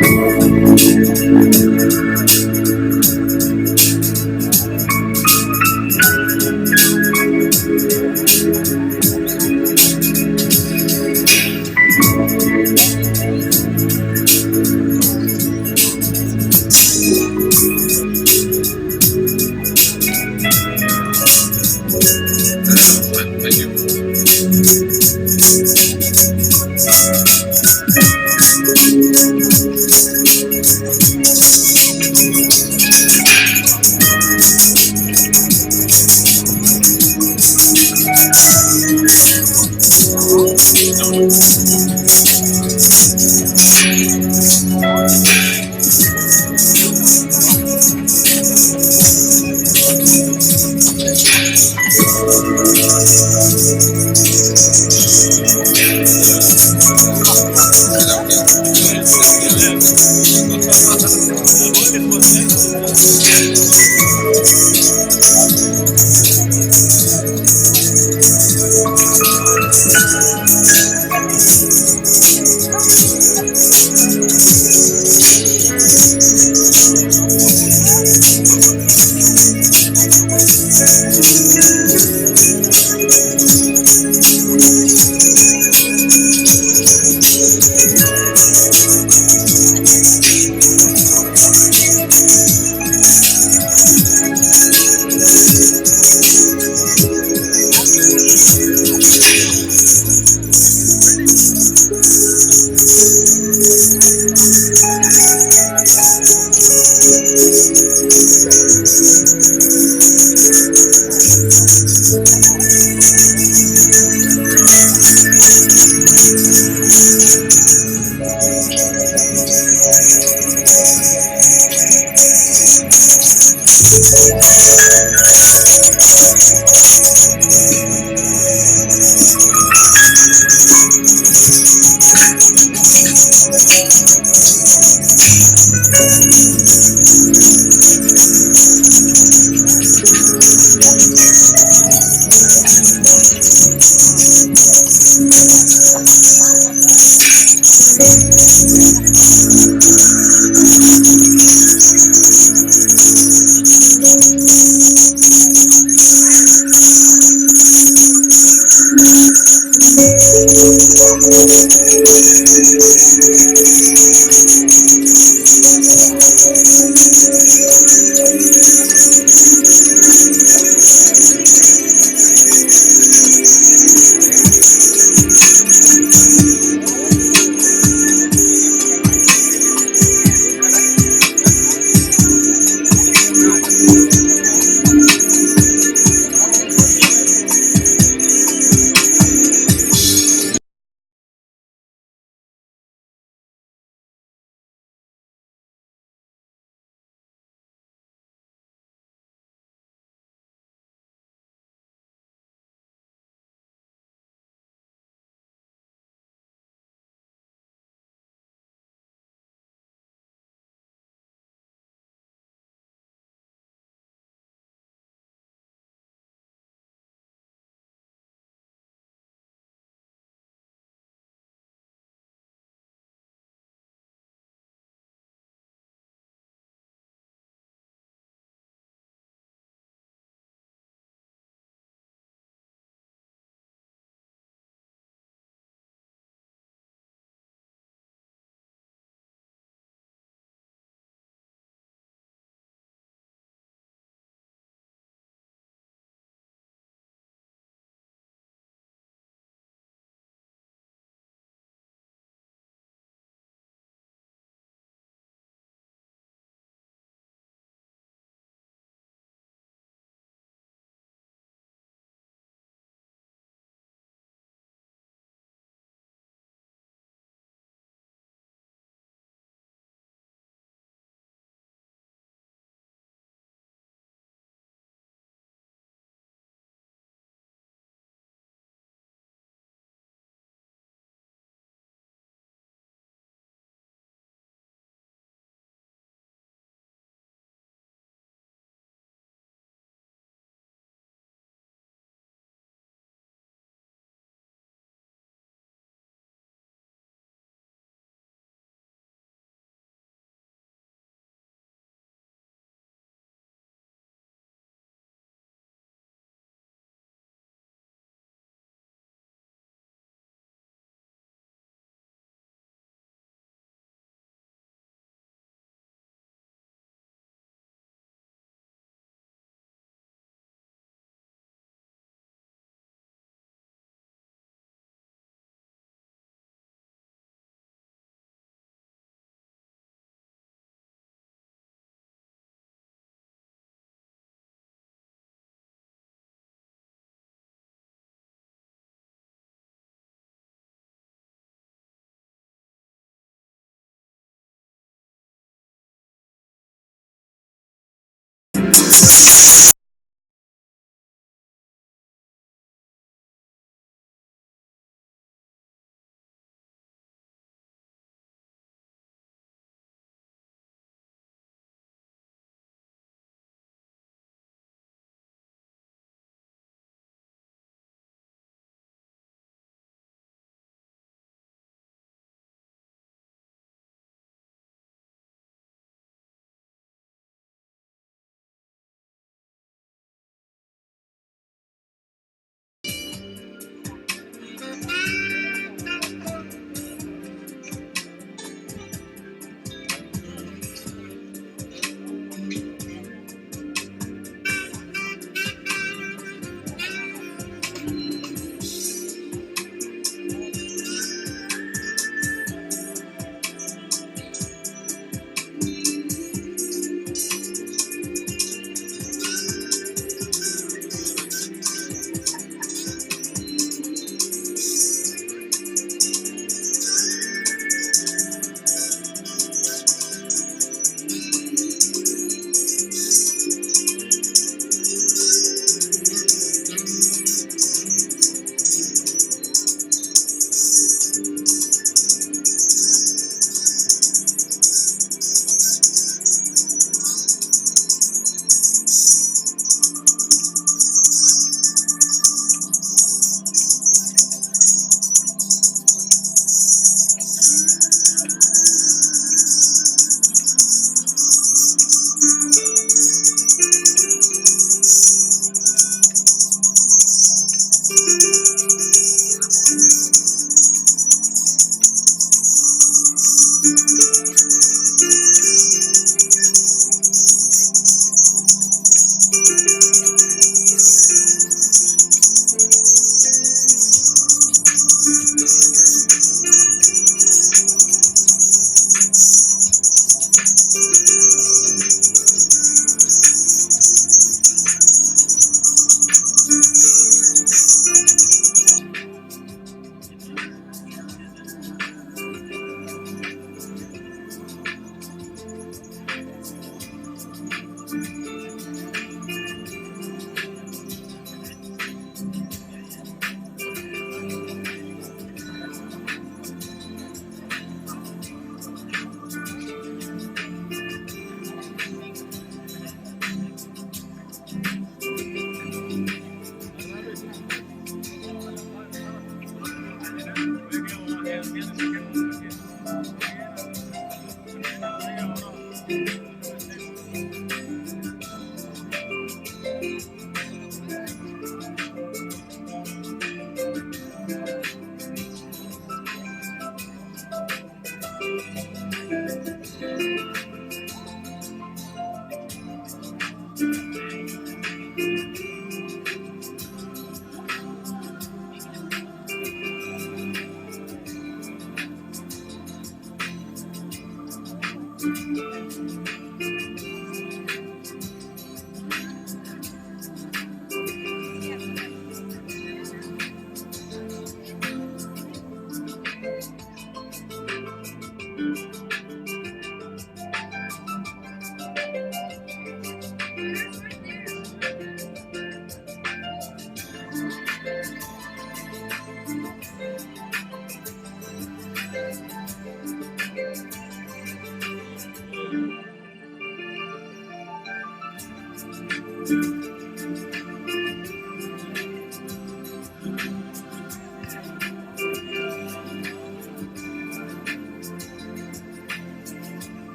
Thank you.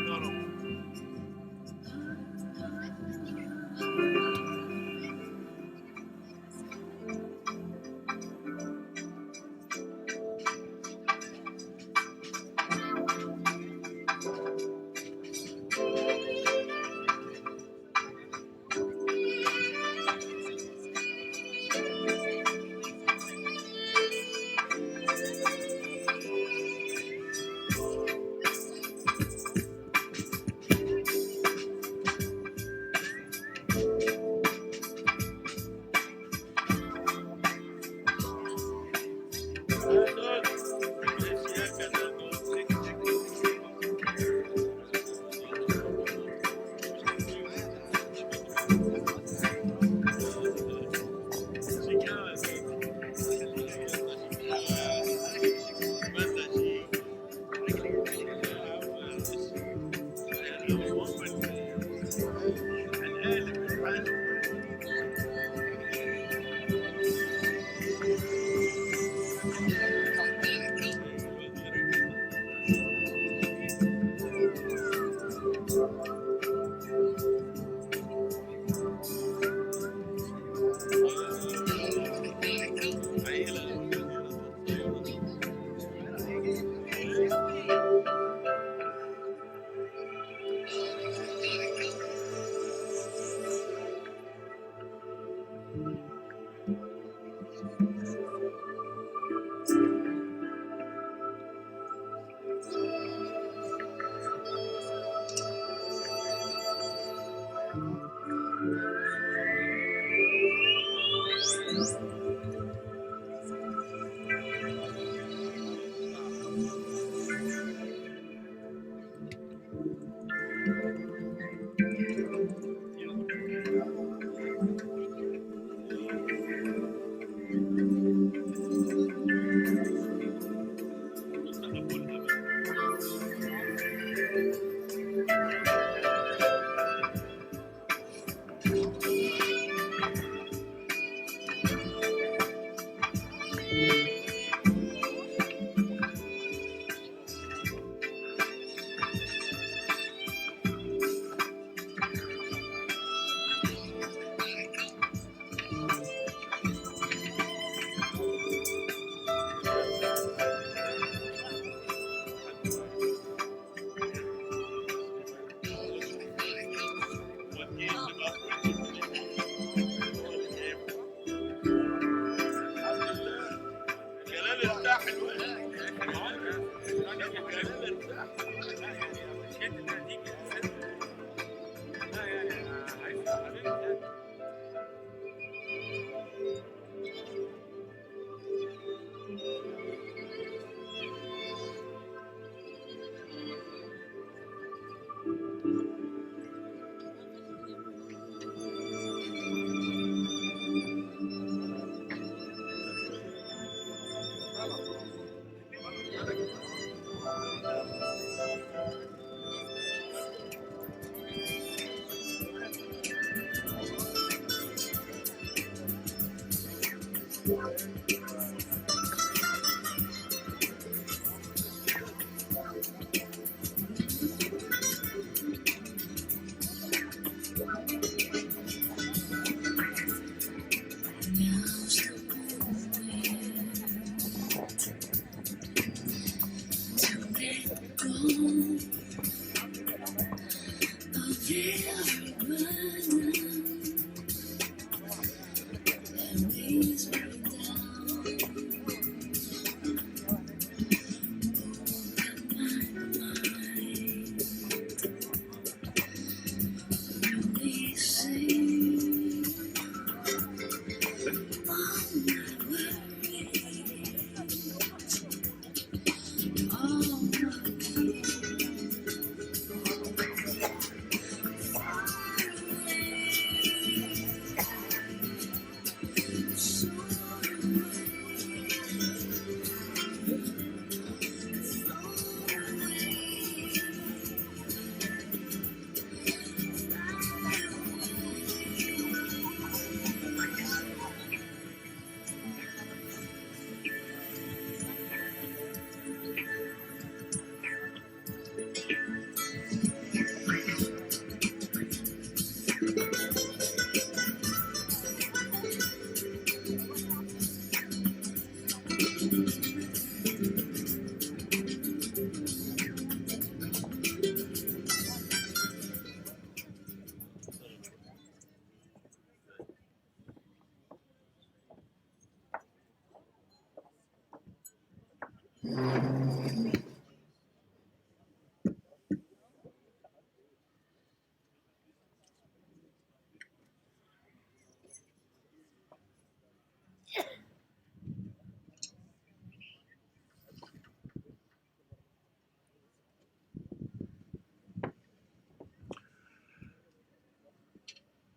No, no.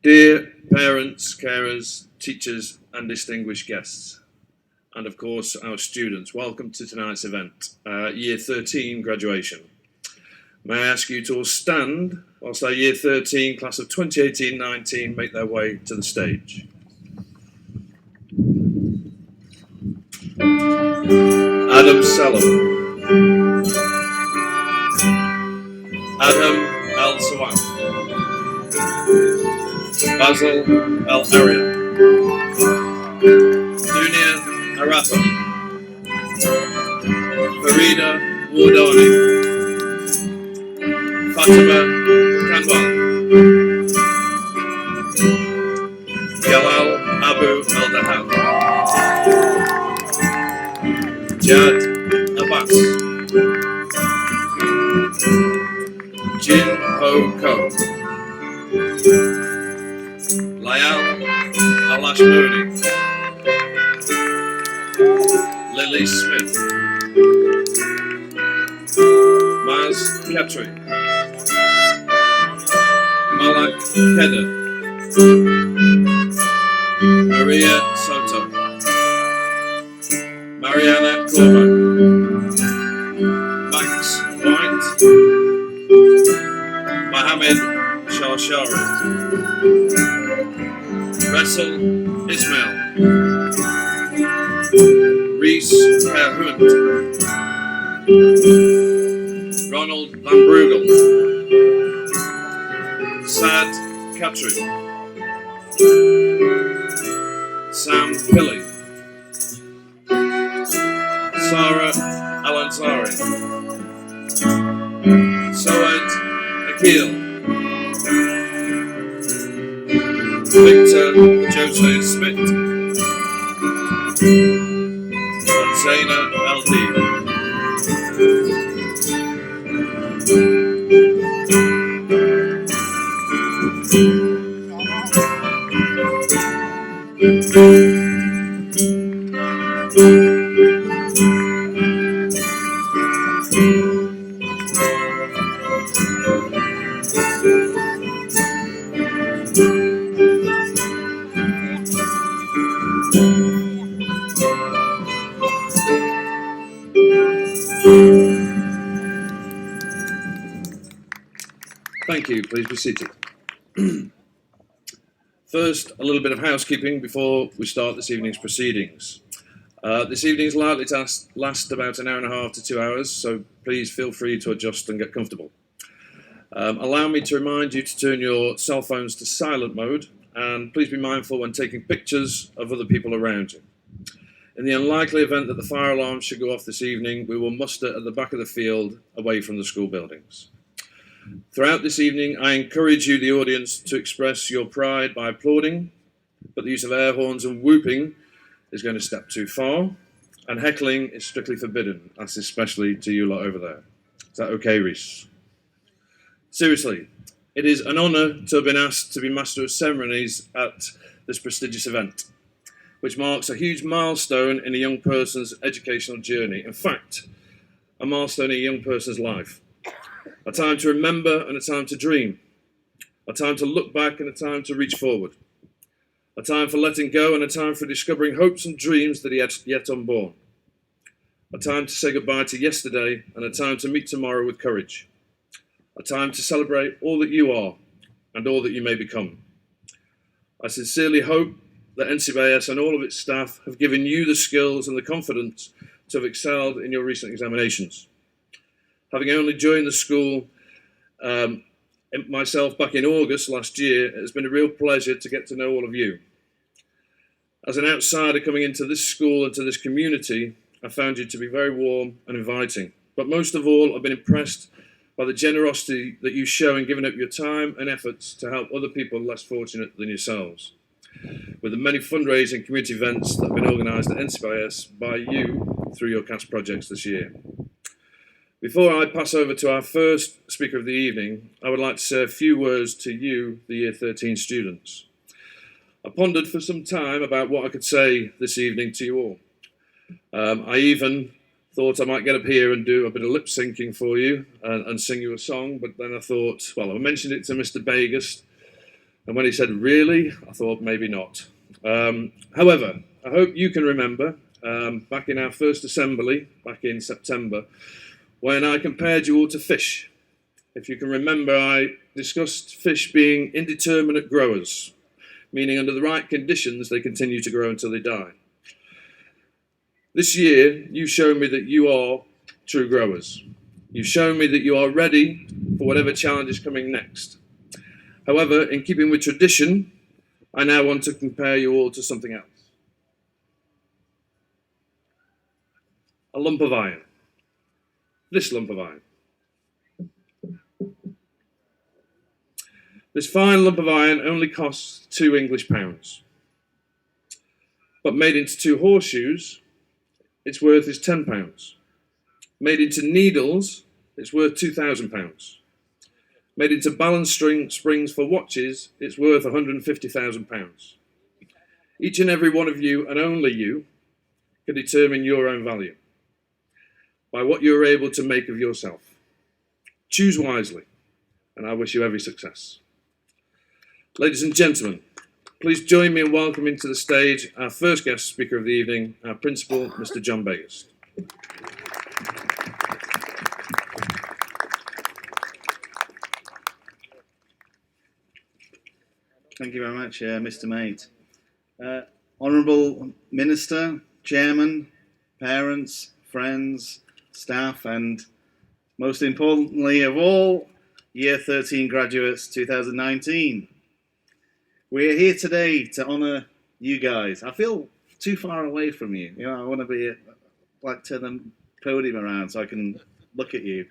Dear parents, carers, teachers and distinguished guests, and of course our students, welcome to tonight's event, Year 13 graduation. May I ask you to all stand whilst our Year 13 class of 2018-19 make their way to the stage. Adam Selim, Adam El Sawam, Basil El Arian, Dunia Arafa, Farida Wardani, Fatima Kanwal, Jalal Abu El Dahab, Jad Abbas, Jin Ho Ko, Layal Alashmoni, Lily Smith, Maz Khatri, Malak Keder, Maria Soto, Mariana Cormack, Max White, Mohammed Sharshari, Russell Ismail, Reese Hunt, Ronald Van Brugel, Sad Khatri, Sam Pilley, Sarah Alansari, Soed Akil, Victor Jose Smith, and Zaina LD. Thank you. Please be seated. First, a little bit of housekeeping before we start this evening's proceedings. This evening is likely to last about an hour and a half to 2 hours, so please feel free to adjust and get comfortable. Allow me to remind you to turn your cell phones to silent mode, and please be mindful when taking pictures of other people around you. In the unlikely event that the fire alarm should go off this evening, we will muster at the back of the field away from the school buildings. Throughout this evening, I encourage you, the audience, to express your pride by applauding, but the use of air horns and whooping is going a step too far, and heckling is strictly forbidden. That's especially to you lot over there. Is that okay, Reese? Seriously, it is an honour to have been asked to be Master of Ceremonies at this prestigious event, which marks a huge milestone in a young person's educational journey. In fact, a milestone in a young person's life. A time to remember and a time to dream. A time to look back and a time to reach forward. A time for letting go and a time for discovering hopes and dreams that he had yet unborn. A time to say goodbye to yesterday and a time to meet tomorrow with courage. A time to celebrate all that you are and all that you may become. I sincerely hope that NCBIS and all of its staff have given you the skills and the confidence to have excelled in your recent examinations. Having only joined the school myself back in August last year, it has been a real pleasure to get to know all of you. As an outsider coming into this school and to this community, I found you to be very warm and inviting. But most of all, I've been impressed by the generosity that you show in giving up your time and efforts to help other people less fortunate than yourselves, with the many fundraising community events that have been organised at NCBIS by you through your CAS projects this year. Before I pass over to our first speaker of the evening, I would like to say a few words to you, the Year 13 students. I pondered for some time about what I could say this evening to you all. I even thought I might get up here and do a bit of lip syncing for you and sing you a song, but then I thought, well, I mentioned it to Mr. Vegas, and when he said, really, I thought maybe not. However, I hope you can remember back in our first assembly, back in September, when I compared you all to fish. If you can remember, I discussed fish being indeterminate growers, meaning under the right conditions, they continue to grow until they die. This year, you've shown me that you are true growers. You've shown me that you are ready for whatever challenge is coming next. However, in keeping with tradition, I now want to compare you all to something else. A lump of iron. This lump of iron. This fine lump of iron only costs £2 English. But made into 2 horseshoes, its worth is £10. Made into needles, it's worth £2,000. Made into balance springs for watches, it's worth £150,000. Each and every one of you, and only you, can determine your own value by what you're able to make of yourself. Choose wisely, and I wish you every success. Ladies and gentlemen, please join me in welcoming to the stage our first guest speaker of the evening, our principal, Mr. John Begis. Thank you very much, Mr. Mate. Honourable Minister, Chairman, parents, friends, staff, and most importantly of all, Year 13 graduates 2019. We're here today to honour you guys. I feel too far away from you. You know, I want to be turn the podium around so I can look at you.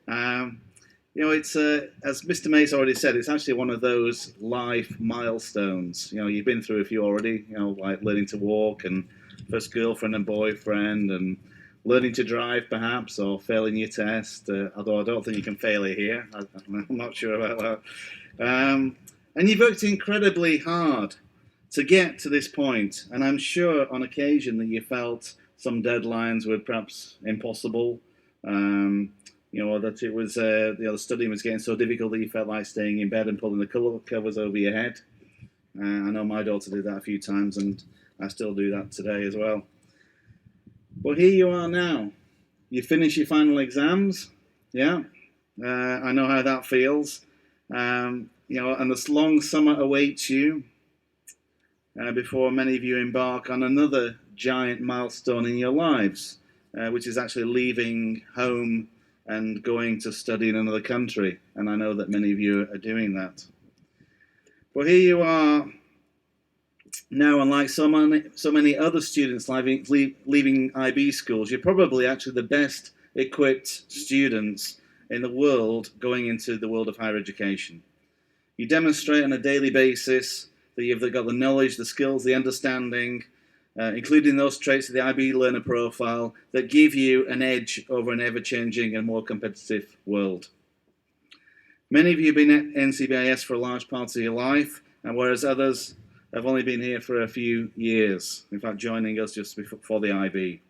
You know, it's as Mr. Mace already said, it's actually one of those life milestones. You know, you've been through a few already. You know, like learning to walk and first girlfriend and boyfriend, and learning to drive perhaps, or failing your test. Although I don't think you can fail it here. I'm not sure about that. And you've worked incredibly hard to get to this point, and I'm sure on occasion that you felt some deadlines were perhaps impossible. You know, that it was, the studying was getting so difficult that you felt like staying in bed and pulling the covers over your head. I know my daughter did that a few times, and I still do that today as well. But here you are now. You finish your final exams, yeah. I know how that feels. You know, and this long summer awaits you before many of you embark on another giant milestone in your lives, which is actually leaving home and going to study in another country. And I know that many of you are doing that. But here you now, unlike so many other students leaving IB schools, you're probably actually the best equipped students in the world going into the world of higher education. You demonstrate on a daily basis that you've got the knowledge, the skills, the understanding, including those traits of the IB learner profile that give you an edge over an ever-changing and more competitive world. Many of you have been at NCBIS for a large part of your life, and whereas others have only been here for a few years, in fact joining us just before the IB.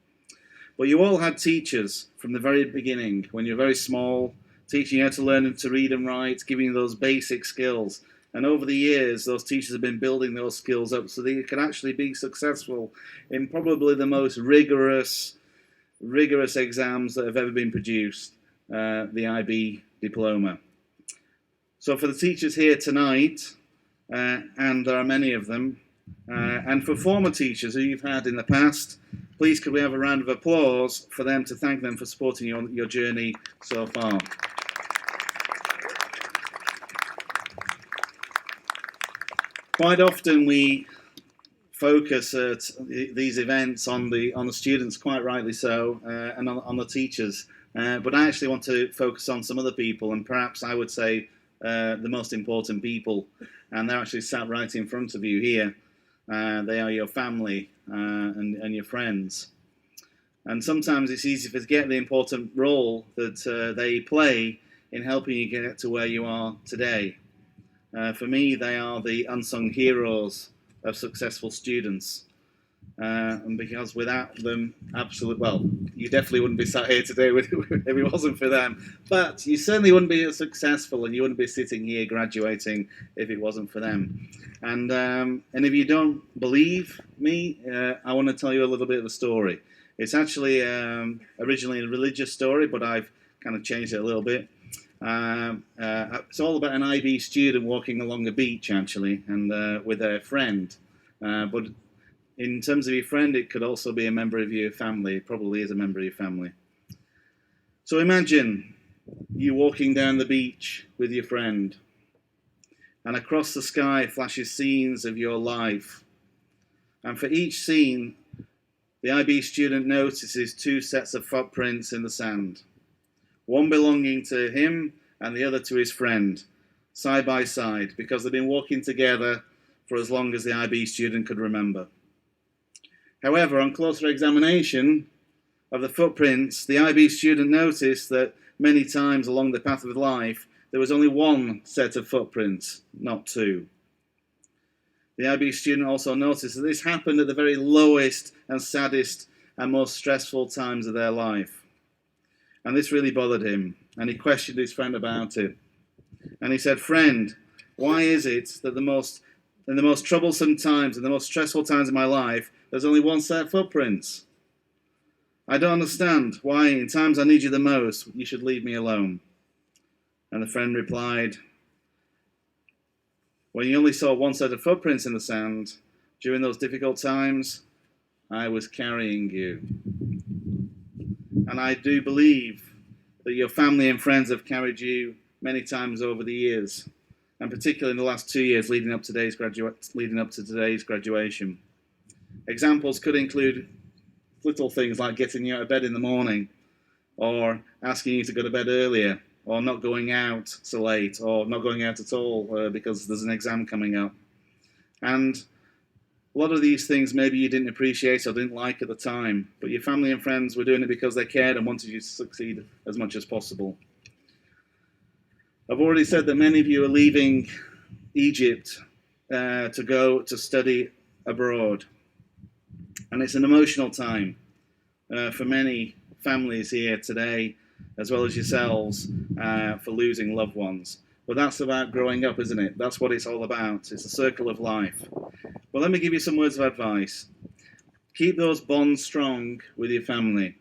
But you all had teachers from the very beginning, when you're very small, teaching you how to learn to read and write, giving you those basic skills. And over the years, those teachers have been building those skills up so that you can actually be successful in probably the most rigorous exams that have ever been produced, the IB diploma. So for the teachers here tonight, and there are many of them, and for former teachers who you've had in the past, please could we have a round of applause for them to thank them for supporting your journey so far. Quite often we focus at these events on the students, quite rightly so, and on the teachers. But I actually want to focus on some other people, and perhaps I would say the most important people. And they're actually sat right in front of you here. They are your family and your friends. And sometimes it's easy to forget the important role that they play in helping you get to where you are today. For me, they are the unsung heroes of successful students. And because without them, you definitely wouldn't be sat here today if it wasn't for them. But you certainly wouldn't be as successful, and you wouldn't be sitting here graduating if it wasn't for them. And if you don't believe me, I want to tell you a little bit of a story. It's actually originally a religious story, but I've kind of changed it a little bit. It's all about an IB student walking along a beach, actually, and with a friend. But in terms of your friend, it could also be a member of your family. It probably is a member of your family. So imagine you walking down the beach with your friend, and across the sky flashes scenes of your life. And for each scene, the IB student notices two sets of footprints in the sand. One belonging to him and the other to his friend, side by side, because they've been walking together for as long as the IB student could remember. However, on closer examination, of the footprints, the IB student noticed that many times along the path of life, there was only one set of footprints, not two. The IB student also noticed that this happened at the very lowest and saddest and most stressful times of their life. And this really bothered him, and he questioned his friend about it. And he said, "Friend, why is it that in the most troublesome times, in the most stressful times of my life, there's only one set of footprints? I don't understand why in times I need you the most, you should leave me alone." And the friend replied, "When you only saw one set of footprints in the sand, during those difficult times, I was carrying you." And I do believe that your family and friends have carried you many times over the years, and particularly in the last 2 years leading up to today's graduation. Examples could include little things like getting you out of bed in the morning, or asking you to go to bed earlier, or not going out so late, or not going out at all because there's an exam coming up. And a lot of these things maybe you didn't appreciate or didn't like at the time, but your family and friends were doing it because they cared and wanted you to succeed as much as possible. I've already said that many of you are leaving Egypt to go to study abroad. And it's an emotional time for many families here today, as well as yourselves, for losing loved ones. But that's about growing up, isn't it? That's what it's all about. It's a circle of life. Well, let me give you some words of advice. Keep those bonds strong with your family.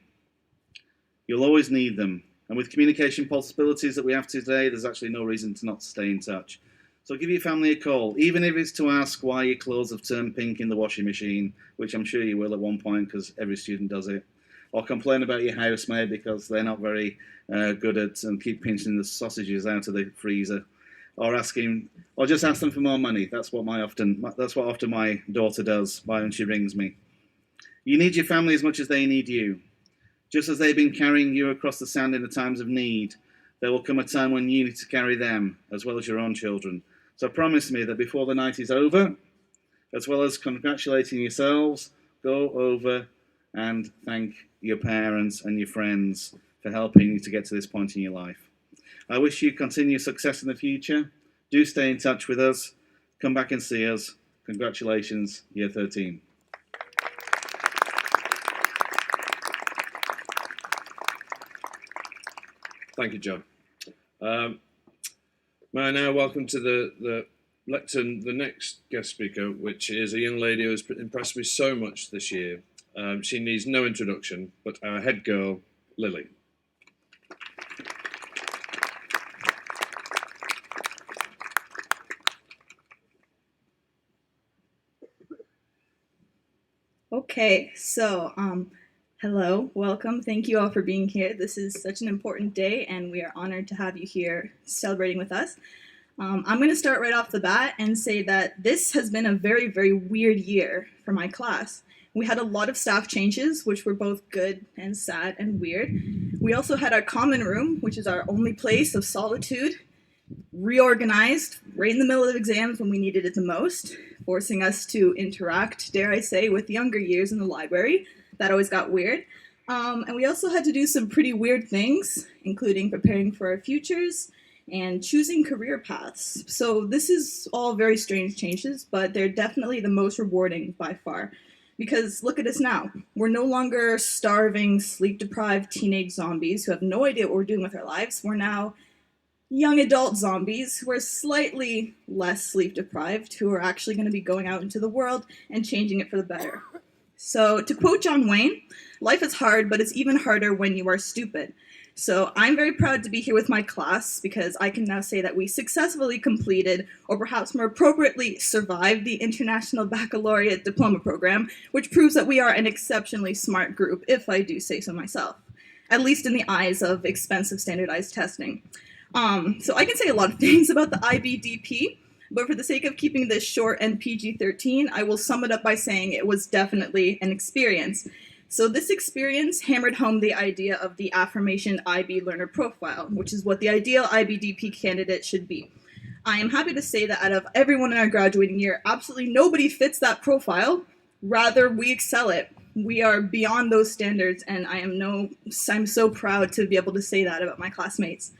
You'll always need them. And with communication possibilities that we have today, there's actually no reason to not stay in touch. So give your family a call, even if it's to ask why your clothes have turned pink in the washing machine, which I'm sure you will at one point because every student does it. Or complain about your housemaid because they're not very good at and keep pinching the sausages out of the freezer. Or just ask them for more money. That's what often my daughter does when she rings me. You need your family as much as they need you. Just as they've been carrying you across the sand in the times of need, there will come a time when you need to carry them, as well as your own children. So promise me that before the night is over, as well as congratulating yourselves, go over and thank your parents and your friends for helping you to get to this point in your life. I wish you continued success in the future. Do stay in touch with us. Come back and see us. Congratulations, Year 13. Thank you, John. May I now welcome to the lectern the next guest speaker, which is a young lady who has impressed me so much this year. She needs no introduction, but our head girl, Lily. Okay, so hello, welcome. Thank you all for being here. This is such an important day, and we are honored to have you here celebrating with us. I'm going to start right off the bat and say that this has been a very, very weird year for my class. We had a lot of staff changes, which were both good and sad and weird. We also had our common room, which is our only place of solitude, reorganized right in the middle of exams when we needed it the most, forcing us to interact, dare I say, with younger years in the library. That always got weird. And we also had to do some pretty weird things, including preparing for our futures and choosing career paths. So this is all very strange changes, but they're definitely the most rewarding by far. Because look at us now. We're no longer starving, sleep-deprived teenage zombies who have no idea what we're doing with our lives. We're now young adult zombies who are slightly less sleep-deprived, who are actually going to be going out into the world and changing it for the better. So to quote John Wayne, life is hard, but it's even harder when you are stupid. So I'm very proud to be here with my class because I can now say that we successfully completed, or perhaps more appropriately survived, the International Baccalaureate Diploma Program, which proves that we are an exceptionally smart group, if I do say so myself, at least in the eyes of expensive standardized testing. So I can say a lot of things about the IBDP, but for the sake of keeping this short and PG-13, I will sum it up by saying it was definitely an experience. So this experience hammered home the idea of the affirmation IB learner profile, which is what the ideal IBDP candidate should be. I am happy to say that out of everyone in our graduating year, absolutely nobody fits that profile. Rather, we excel it. we are beyond those standards, and I'm so proud to be able to say that about my classmates.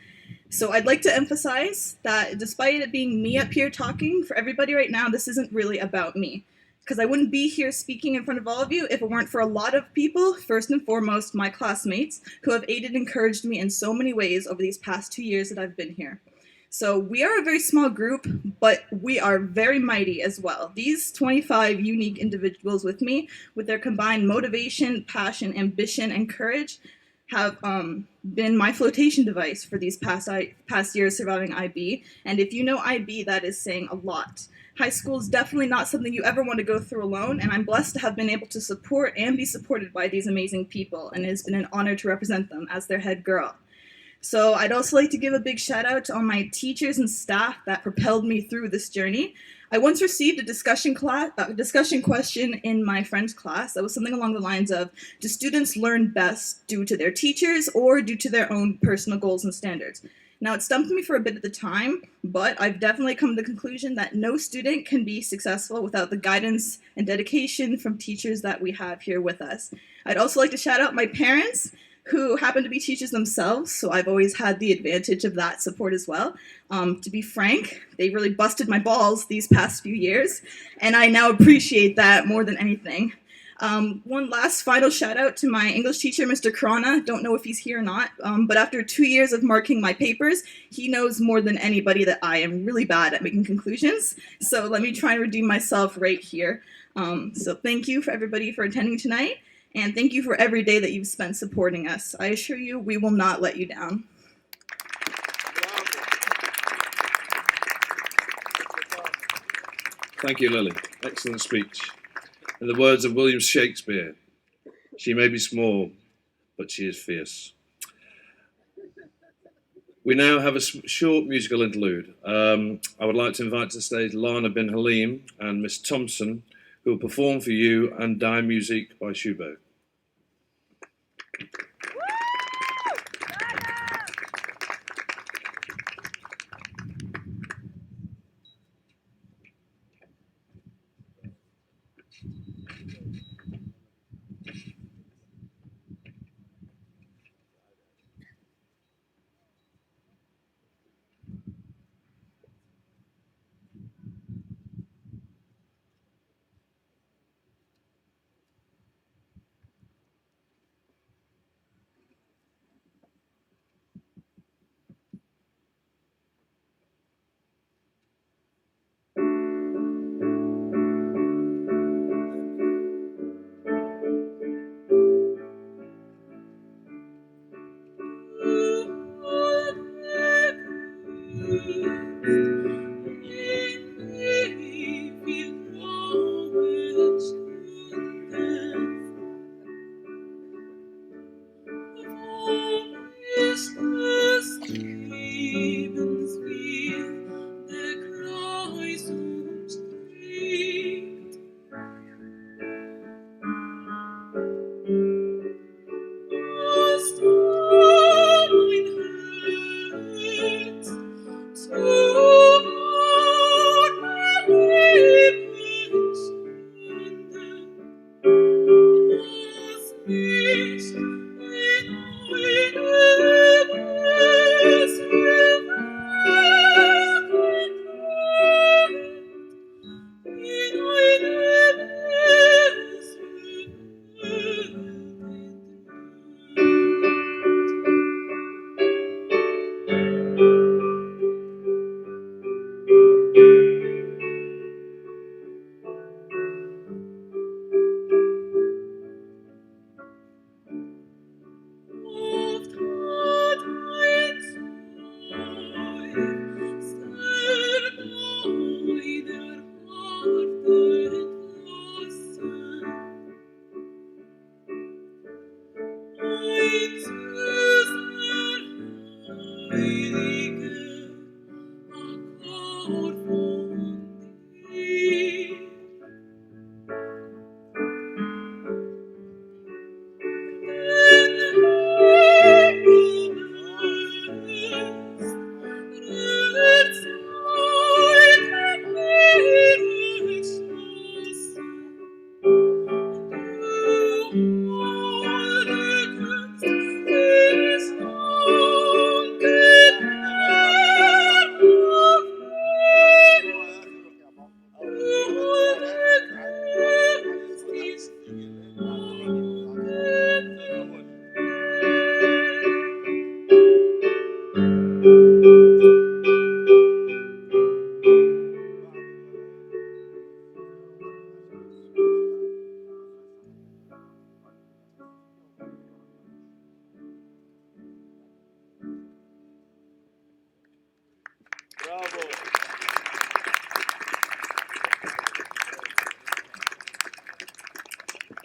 So I'd like to emphasize that despite it being me up here talking for everybody right now, this isn't really about me. Because I wouldn't be here speaking in front of all of you if it weren't for a lot of people, first and foremost my classmates, who have aided and encouraged me in so many ways over these past 2 years that I've been here. So we are a very small group, but we are very mighty as well. These 25 unique individuals with me, with their combined motivation, passion, ambition, and courage, have been my flotation device for these past years surviving IB. And if you know IB, that is saying a lot. High school is definitely not something you ever want to go through alone, and I'm blessed to have been able to support and be supported by these amazing people, and it has been an honor to represent them as their head girl. So I'd also like to give a big shout out to all my teachers and staff that propelled me through this journey. I once received a discussion question in my French class that was something along the lines of, do students learn best due to their teachers or due to their own personal goals and standards? Now, it stumped me for a bit at the time, but I've definitely come to the conclusion that no student can be successful without the guidance and dedication from teachers that we have here with us. I'd also like to shout out my parents, who happen to be teachers themselves, so I've always had the advantage of that support as well. To be frank, they really busted my balls these past few years, and I now appreciate that more than anything. One last final shout out to my English teacher, Mr. Corona. Don't know if he's here or not, but after 2 years of marking my papers, he knows more than anybody that I am really bad at making conclusions. So let me try and redeem myself right here. So thank you for everybody for attending tonight, and thank you for every day that you've spent supporting us. I assure you, we will not let you down. Thank you, Lily. Excellent speech. In the words of William Shakespeare, she may be small, but she is fierce. We now have a short musical interlude. I would like to invite to the stage Lana bin Halim and Miss Thompson, who will perform for you and Die Music by Schubert.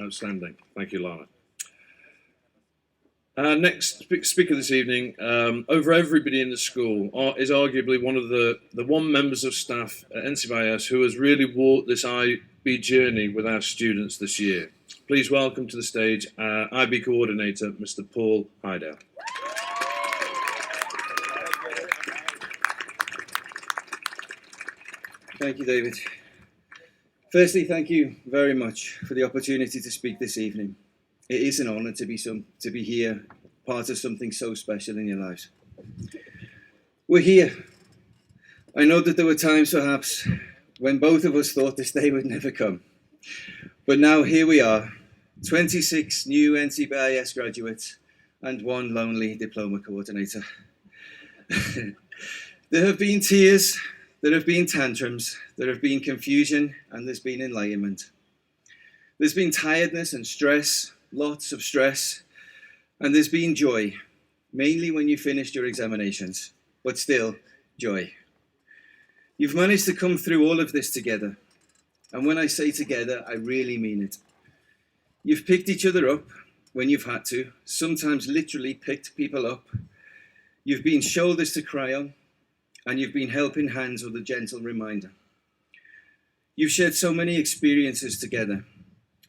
Outstanding. Thank you, Lana. Our next speaker this evening, over everybody in the school, is arguably one of the one members of staff at NCBIS who has really walked this IB journey with our students this year. Please welcome to the stage our IB coordinator, Mr. Paul Hydale. Thank you, David. Firstly, thank you very much for the opportunity to speak this evening. It is an honour to be here, part of something so special in your lives. We're here. I know that there were times, perhaps, when both of us thought this day would never come. But now here we are, 26 new NCBIS graduates and one lonely diploma coordinator. There have been tears, there have been tantrums, there have been confusion, and there's been enlightenment. There's been tiredness and stress, lots of stress, and there's been joy, mainly when you finished your examinations, but still, joy. You've managed to come through all of this together, and when I say together, I really mean it. You've picked each other up when you've had to, sometimes literally picked people up. You've been shoulders to cry on, and you've been helping hands with a gentle reminder. You've shared so many experiences together,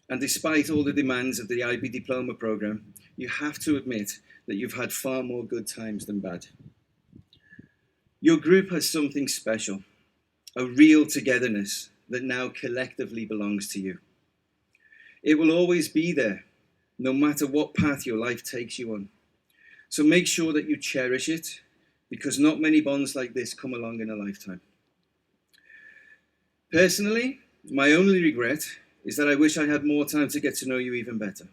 and despite all the demands of the IB diploma program, you have to admit that you've had far more good times than bad. Your group has something special, a real togetherness that now collectively belongs to you. It will always be there, no matter what path your life takes you on. So make sure that you cherish it, because not many bonds like this come along in a lifetime. Personally, my only regret is that I wish I had more time to get to know you even better.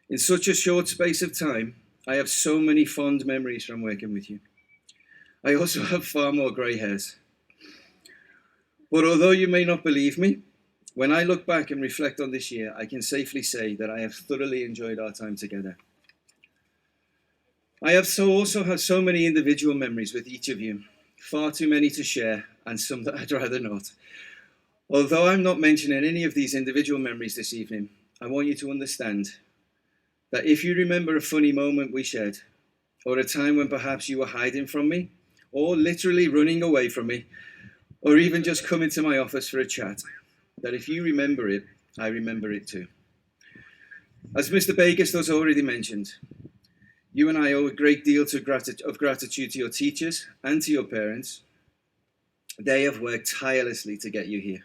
In such a short space of time, I have so many fond memories from working with you. I also have far more grey hairs. But although you may not believe me, when I look back and reflect on this year, I can safely say that I have thoroughly enjoyed our time together. I have also had so many individual memories with each of you, far too many to share, and some that I'd rather not. Although I'm not mentioning any of these individual memories this evening, I want you to understand that if you remember a funny moment we shared, or a time when perhaps you were hiding from me, or literally running away from me, or even just coming to my office for a chat, that if you remember it, I remember it too. As Mr. Bakers has already mentioned, you and I owe a great deal of gratitude to your teachers and to your parents. They have worked tirelessly to get you here.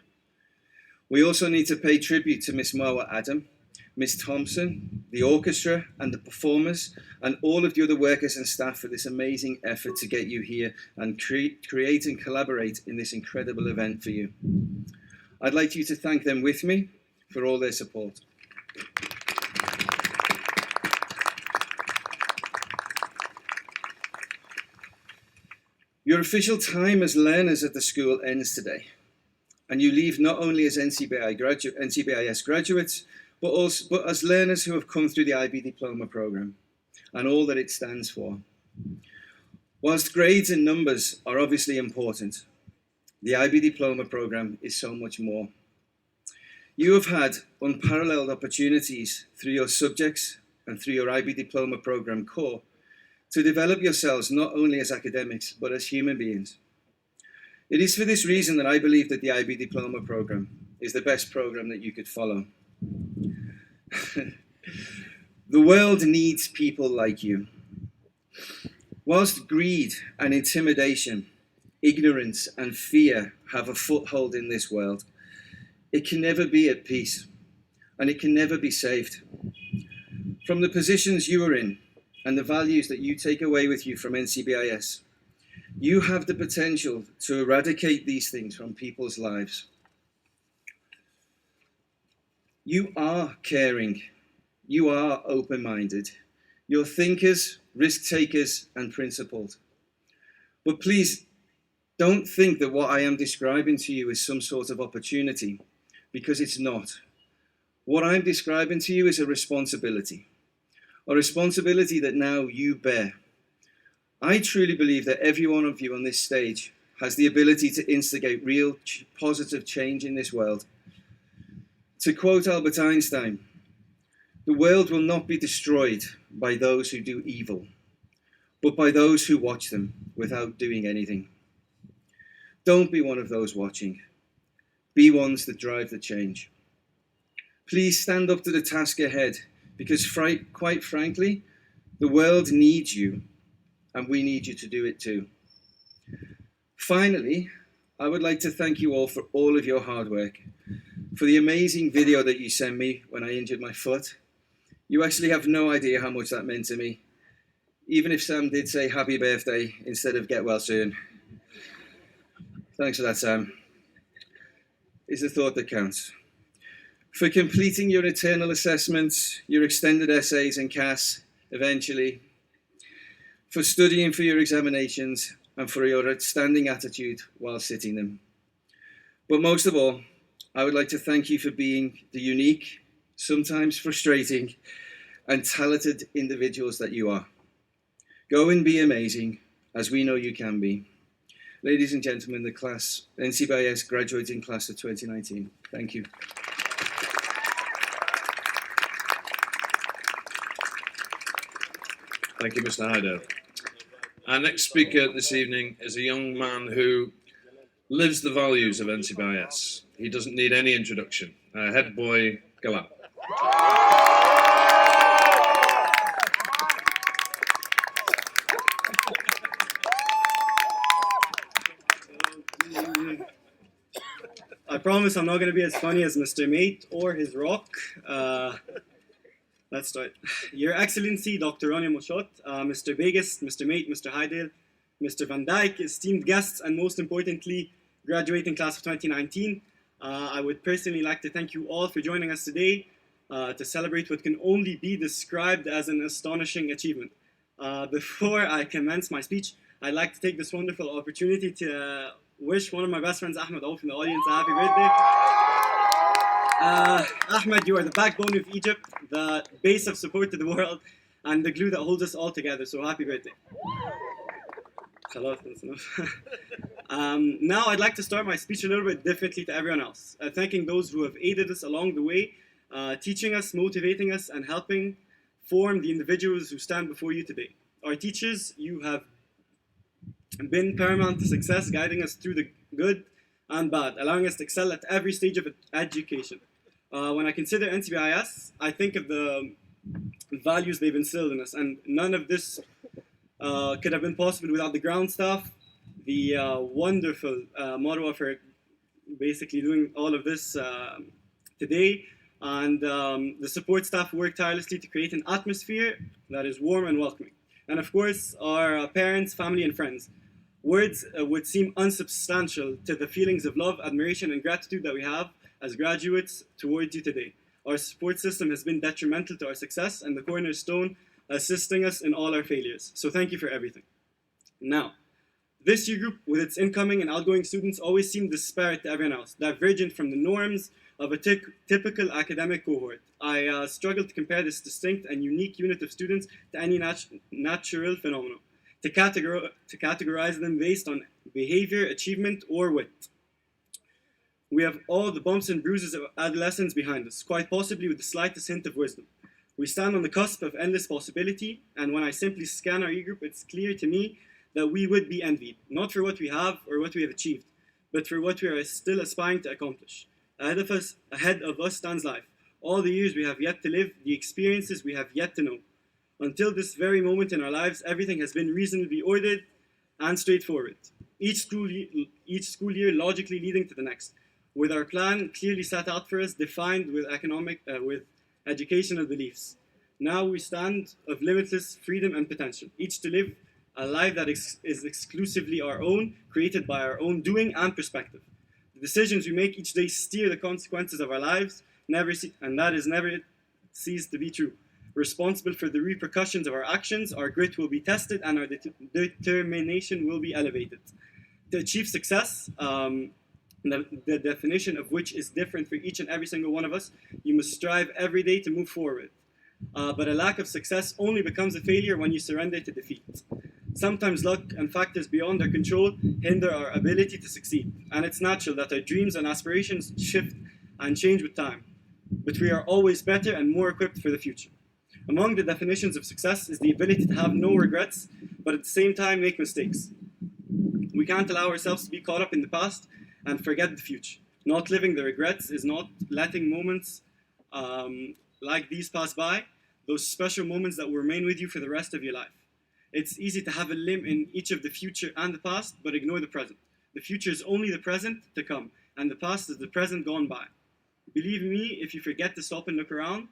We also need to pay tribute to Miss Marwa Adam, Miss Thompson, the orchestra and the performers, and all of the other workers and staff for this amazing effort to get you here and create and collaborate in this incredible event for you. I'd like you to thank them with me for all their support. Your official time as learners at the school ends today, and you leave not only as NCBIS graduates, but as learners who have come through the IB diploma program and all that it stands for. Whilst grades and numbers are obviously important, the IB diploma program is so much more. You have had unparalleled opportunities through your subjects and through your IB diploma program core to develop yourselves not only as academics, but as human beings. It is for this reason that I believe that the IB diploma program is the best program that you could follow. The world needs people like you. Whilst greed and intimidation, ignorance and fear have a foothold in this world, it can never be at peace, and it can never be saved. From the positions you are in, and the values that you take away with you from NCBIS, you have the potential to eradicate these things from people's lives. You are caring, you are open-minded, you're thinkers, risk-takers, and principled. But please, don't think that what I am describing to you is some sort of opportunity, because it's not. What I'm describing to you is a responsibility that now you bear. I truly believe that every one of you on this stage has the ability to instigate real positive change in this world. To quote Albert Einstein, The world will not be destroyed by those who do evil, but by those who watch them without doing anything. Don't be one of those watching. Be ones that drive the change. Please stand up to the task ahead, because quite frankly, the world needs you, and we need you to do it too. Finally, I would like to thank you all for all of your hard work, for the amazing video that you sent me when I injured my foot. You actually have no idea how much that meant to me, even if Sam did say happy birthday instead of get well soon. Thanks for that, Sam. It's the thought that counts. For completing your internal assessments, your extended essays and CAS eventually, for studying for your examinations, and for your outstanding attitude while sitting them. But most of all, I would like to thank you for being the unique, sometimes frustrating, and talented individuals that you are. Go and be amazing, as we know you can be. Ladies and gentlemen, the class, NCBIS graduating class of 2019. Thank you. Thank you, Mr. Hyder. Our next speaker this evening is a young man who lives the values of NCBIS. He doesn't need any introduction. Head boy Galap. I promise I'm not going to be as funny as Mr. Mate or his rock. Let's start. Your Excellency, Dr. Ronnie Moshot, Mr. Begis, Mr. Mate, Mr. Heidel, Mr. Van Dyke, esteemed guests, and most importantly, graduating class of 2019. I would personally like to thank you all for joining us today to celebrate what can only be described as an astonishing achievement. Before I commence my speech, I'd like to take this wonderful opportunity to wish one of my best friends, Ahmed Auf, in the audience, a happy birthday. Ahmed, you are the backbone of Egypt, the base of support to the world, and the glue that holds us all together, so happy birthday. That's enough. Now I'd like to start my speech a little bit differently to everyone else, thanking those who have aided us along the way, teaching us, motivating us, and helping form the individuals who stand before you today. Our teachers, you have been paramount to success, guiding us through the good and bad, allowing us to excel at every stage of education. When I consider NCBIS, I think of the values they've instilled in us, and none of this could have been possible without the ground staff, the wonderful motto for basically doing all of this today, and the support staff who work tirelessly to create an atmosphere that is warm and welcoming. And of course, our parents, family, and friends. Words would seem unsubstantial to the feelings of love, admiration, and gratitude that we have as graduates towards you today. Our support system has been detrimental to our success and the cornerstone assisting us in all our failures. So thank you for everything. Now, this year group with its incoming and outgoing students always seemed disparate to everyone else, divergent from the norms of a typical academic cohort. I struggled to compare this distinct and unique unit of students to any natural phenomenon, to categorize them based on behavior, achievement, or wit. We have all the bumps and bruises of adolescence behind us, quite possibly with the slightest hint of wisdom. We stand on the cusp of endless possibility, and when I simply scan our e-group, it's clear to me that we would be envied, not for what we have or what we have achieved, but for what we are still aspiring to accomplish. Ahead of us stands life, all the years we have yet to live, the experiences we have yet to know. Until this very moment in our lives, everything has been reasonably ordered and straightforward. Each school year logically leading to the next, with our plan clearly set out for us, defined with educational beliefs. Now we stand of limitless freedom and potential, each to live a life that is exclusively our own, created by our own doing and perspective. The decisions we make each day steer the consequences of our lives, never cease to be true. Responsible for the repercussions of our actions, our grit will be tested and our determination will be elevated. To achieve success, the definition of which is different for each and every single one of us, you must strive every day to move forward. But a lack of success only becomes a failure when you surrender to defeat. Sometimes luck and factors beyond our control hinder our ability to succeed, and it's natural that our dreams and aspirations shift and change with time. but we are always better and more equipped for the future. Among the definitions of success is the ability to have no regrets, but at the same time make mistakes. We can't allow ourselves to be caught up in the past and forget the future. Not living the regrets is not letting moments like these pass by, those special moments that will remain with you for the rest of your life. It's easy to have a limb in each of the future and the past, but ignore the present. The future is only the present to come, and the past is the present gone by. Believe me, if you forget to stop and look around,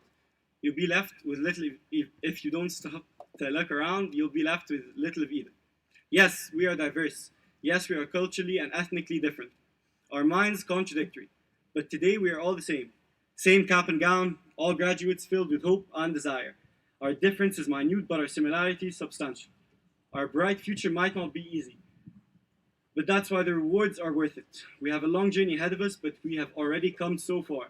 you'll be left with little. If you don't stop to look around, you'll be left with little of either. Yes, we are diverse. Yes, we are culturally and ethnically different. Our minds contradictory. But today we are all the same. Same cap and gown, all graduates filled with hope and desire. Our difference is minute, but our similarity is substantial. Our bright future might not be easy, but that's why the rewards are worth it. We have a long journey ahead of us, but we have already come so far.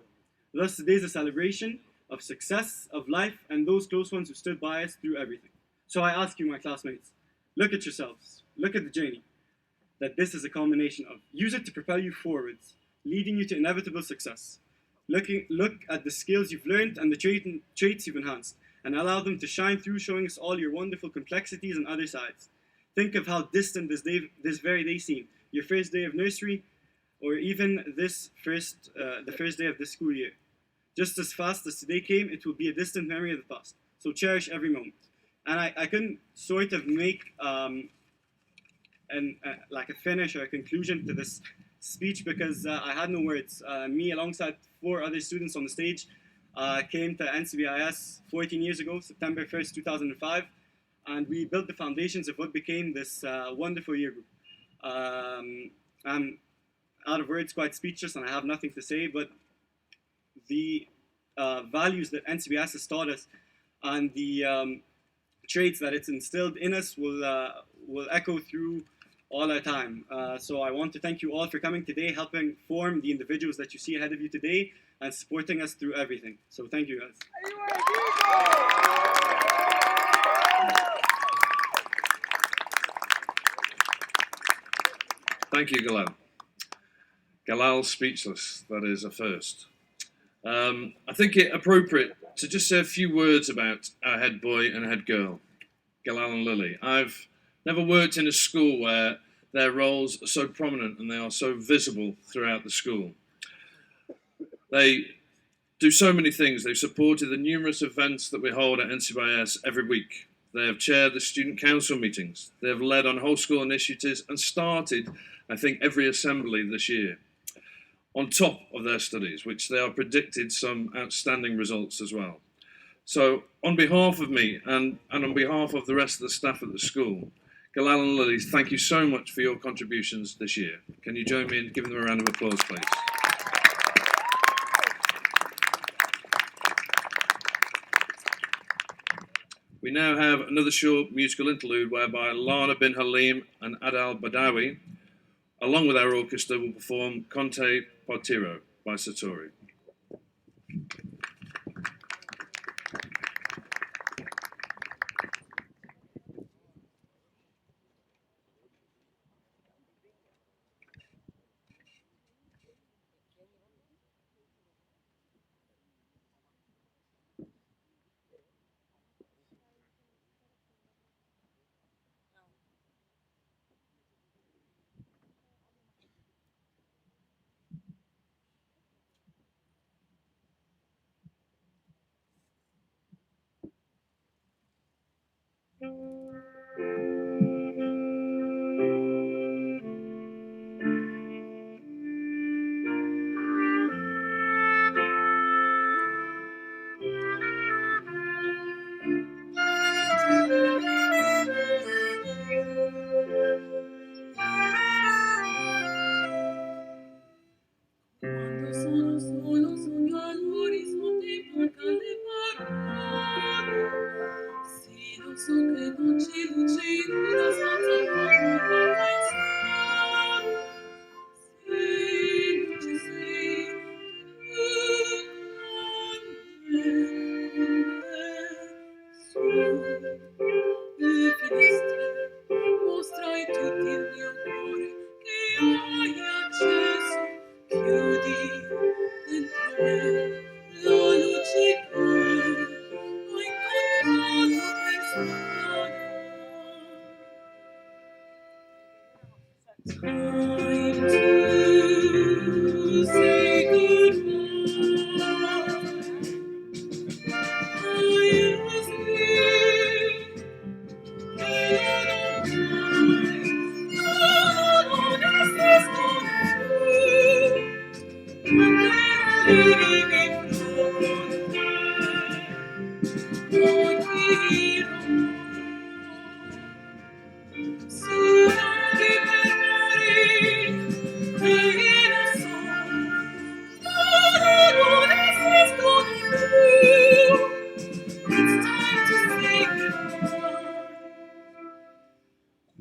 Thus, today is a celebration of success, of life, and those close ones who stood by us through everything. So I ask you, my classmates, look at yourselves, look at the journey that this is a culmination of. Use it to propel you forwards, leading you to inevitable success. Look at the skills you've learned and the traits you've enhanced, and allow them to shine through, showing us all your wonderful complexities and other sides. Think of how distant this very day seemed, your first day of nursery, or even the first day of this school year. Just as fast as today came, it will be a distant memory of the past. So cherish every moment. And I couldn't sort of make like a finish or a conclusion to this speech because I had no words. Me, alongside 4 other students on the stage, came to NCBIS 14 years ago, September 1st, 2005, and we built the foundations of what became this wonderful year group. I'm out of words, quite speechless, and I have nothing to say, but the values that NCBIS has taught us and the traits that it's instilled in us will echo through all our time. So I want to thank you all for coming today, helping form the individuals that you see ahead of you today, and supporting us through everything. So thank you, guys. Thank you, Galal. Galal speechless. That is a first. I think it appropriate to just say a few words about our head boy and head girl, Galal and Lily. I've never worked in a school where their roles are so prominent and they are so visible throughout the school. They do so many things. They've supported the numerous events that we hold at NCBIS every week. They have chaired the student council meetings. They have led on whole school initiatives and started, I think, every assembly this year, on top of their studies, which they are predicted some outstanding results as well. So on behalf of me and on behalf of the rest of the staff at the school, Galal and Lily, thank you so much for your contributions this year. Can you join me in giving them a round of applause, please? We now have another short musical interlude whereby Lana bin Halim and Adal Badawi, along with our orchestra, will perform Conte Partiro by Satori.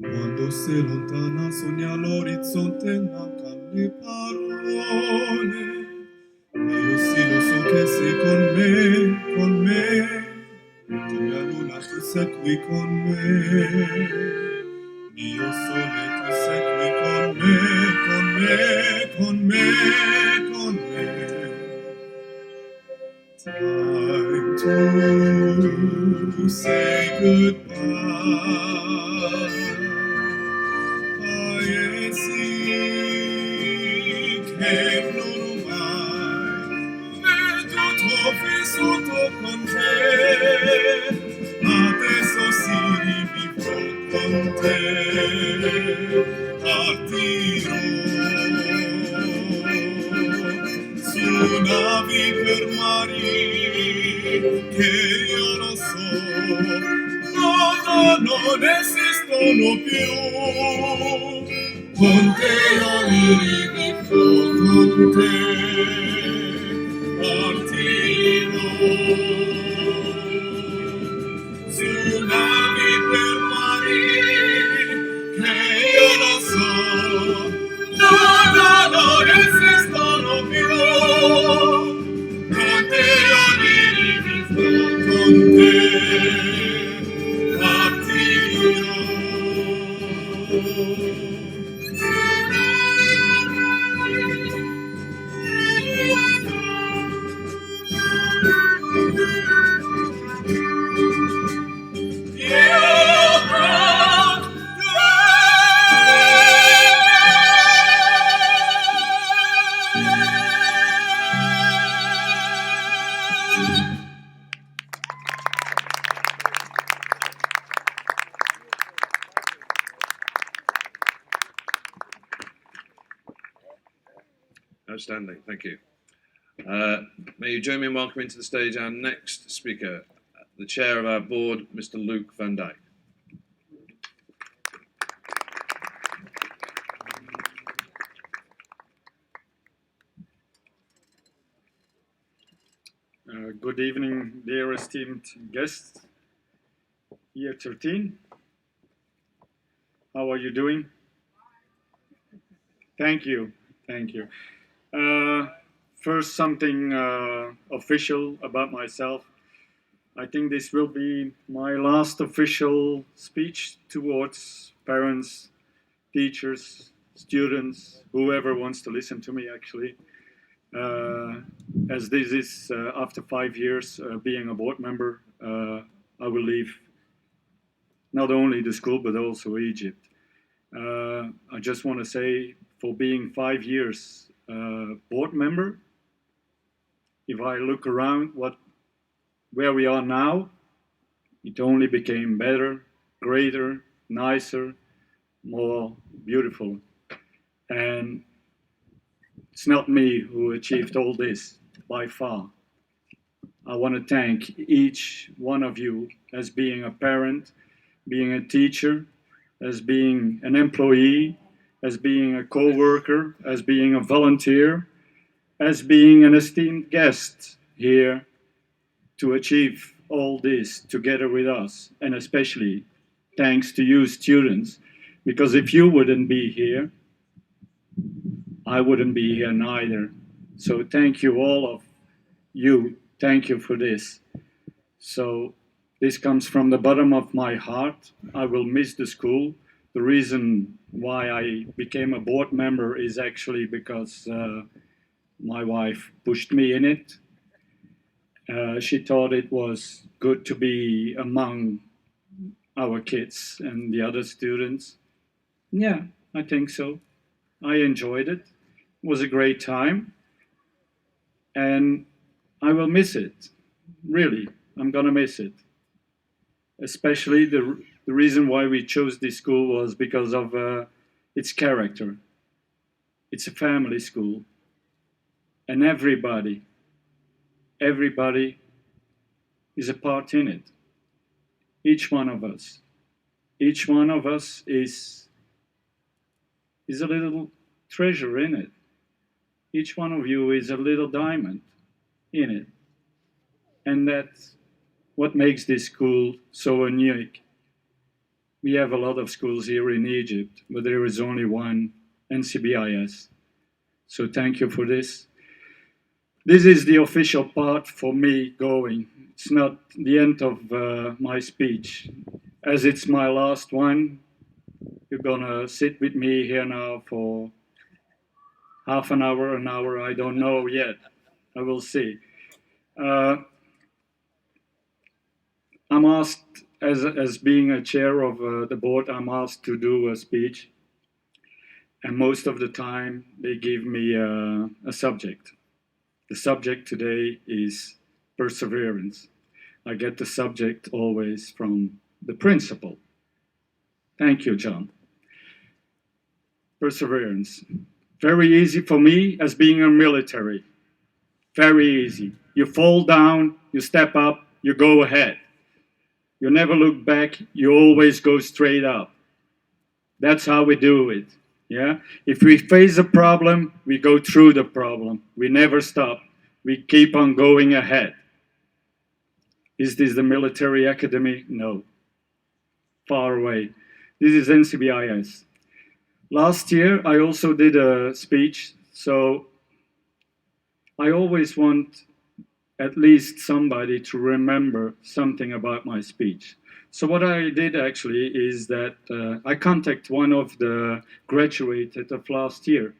Quando si lontana sogna l'orizzonte, mancano le parole. Io sì lo so che sei con me. Tu mia luna, tu sei qui con me. Mio sole, tu sei qui con me, con me, con me, con me. Time to say goodbye. Paesi che non mai veduto vissuto con te, adesso si rivivrò con te, partirò su navi per mari che io non so, non esistono più. Con te io rivivo, con te partirò su navi per mari che io non so, non esistono più. Con te io rivivo, con te partirò. Outstanding, thank you. May you join me in welcoming to the stage our next speaker, the chair of our board, Mr. Luke van Dijk. Good evening, dear esteemed guests. Year 13. How are you doing? Thank you. Thank you. First, something official about myself. I think this will be my last official speech towards parents, teachers, students, whoever wants to listen to me actually. As this is after 5 years being a board member, I will leave not only the school but also Egypt. I just want to say, for being 5 years board member, if I look around where we are now, it only became better, greater, nicer, more beautiful. And it's not me who achieved all this, by far. I want to thank each one of you as being a parent, being a teacher, as being an employee, as being a co-worker, as being a volunteer, as being an esteemed guest here to achieve all this together with us. And especially thanks to you students, because if you wouldn't be here, I wouldn't be here neither. So thank you all of you. Thank you for this. So this comes from the bottom of my heart. I will miss the school. The reason why I became a board member is actually because my wife pushed me in it. She thought it was good to be among our kids and the other students. Yeah, I think so. I enjoyed it. It was a great time. And I will miss it. Really, I'm gonna miss it. Especially the reason why we chose this school was because of its character. It's a family school. And everybody is a part in it. Each one of us. Each one of us is a little treasure in it. Each one of you is a little diamond in it. And that's what makes this school so unique. We have a lot of schools here in Egypt, but there is only one, NCBIS. So thank you for this. This is the official part for me going. It's not the end of my speech. As it's my last one, you're gonna sit with me here now for half an hour, I don't know yet. I will see. I'm asked, as being a chair of the board, I'm asked to do a speech. And most of the time, they give me a subject. The subject today is perseverance. I get the subject always from the principal. Thank you, John. Perseverance. Very easy for me as being a military. Very easy. You fall down, you step up, you go ahead. You never look back, you always go straight up. That's how we do it. Yeah? If we face a problem, we go through the problem. We never stop. We keep on going ahead. Is this the military academy? No. Far away. This is NCBIS. Last year, I also did a speech, so I always want at least somebody to remember something about my speech. So what I did actually is that I contacted one of the graduates of last year,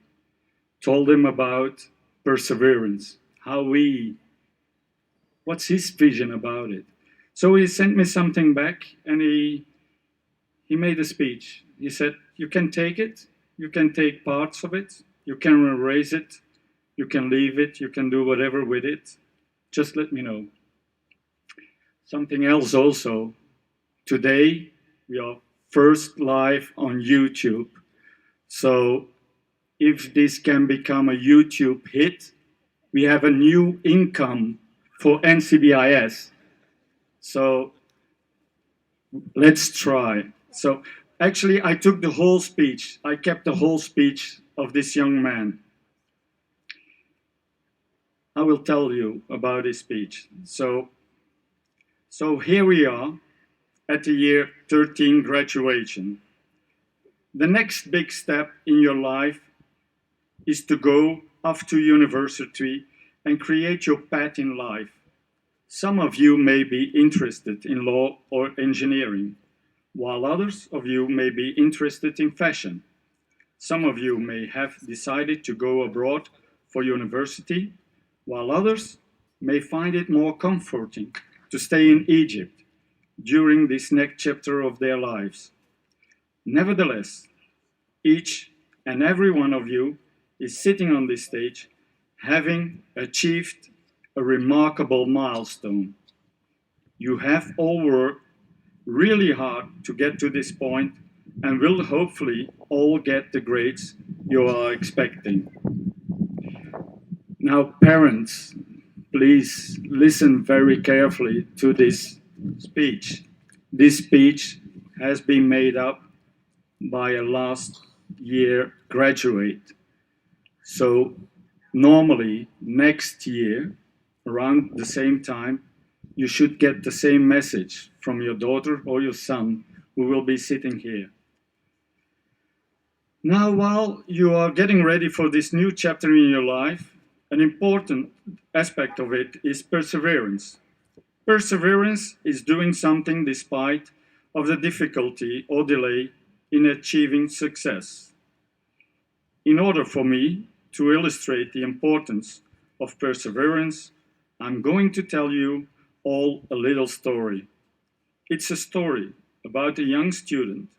told him about perseverance, what's his vision about it. So he sent me something back and he made a speech. He said, you can take it, you can take parts of it, you can erase it, you can leave it, you can do whatever with it. Just let me know. Something else also. Today, we are first live on YouTube. So if this can become a YouTube hit, we have a new income for NCBIS. So let's try. So actually, I took the whole speech. I kept the whole speech of this young man. I will tell you about his speech. So here we are at the year 13 graduation. The next big step in your life is to go off to university and create your path in life. Some of you may be interested in law or engineering, while others of you may be interested in fashion. Some of you may have decided to go abroad for university, while others may find it more comforting to stay in Egypt during this next chapter of their lives. Nevertheless, each and every one of you is sitting on this stage having achieved a remarkable milestone. You have all worked really hard to get to this point and will hopefully all get the grades you are expecting. Now, parents, please listen very carefully to this speech. This speech has been made up by a last year graduate. So normally next year, around the same time, you should get the same message from your daughter or your son who will be sitting here. Now, while you are getting ready for this new chapter in your life, an important aspect of it is perseverance. Perseverance is doing something despite of the difficulty or delay in achieving success. In order for me to illustrate the importance of perseverance, I'm going to tell you all a little story. It's a story about a young student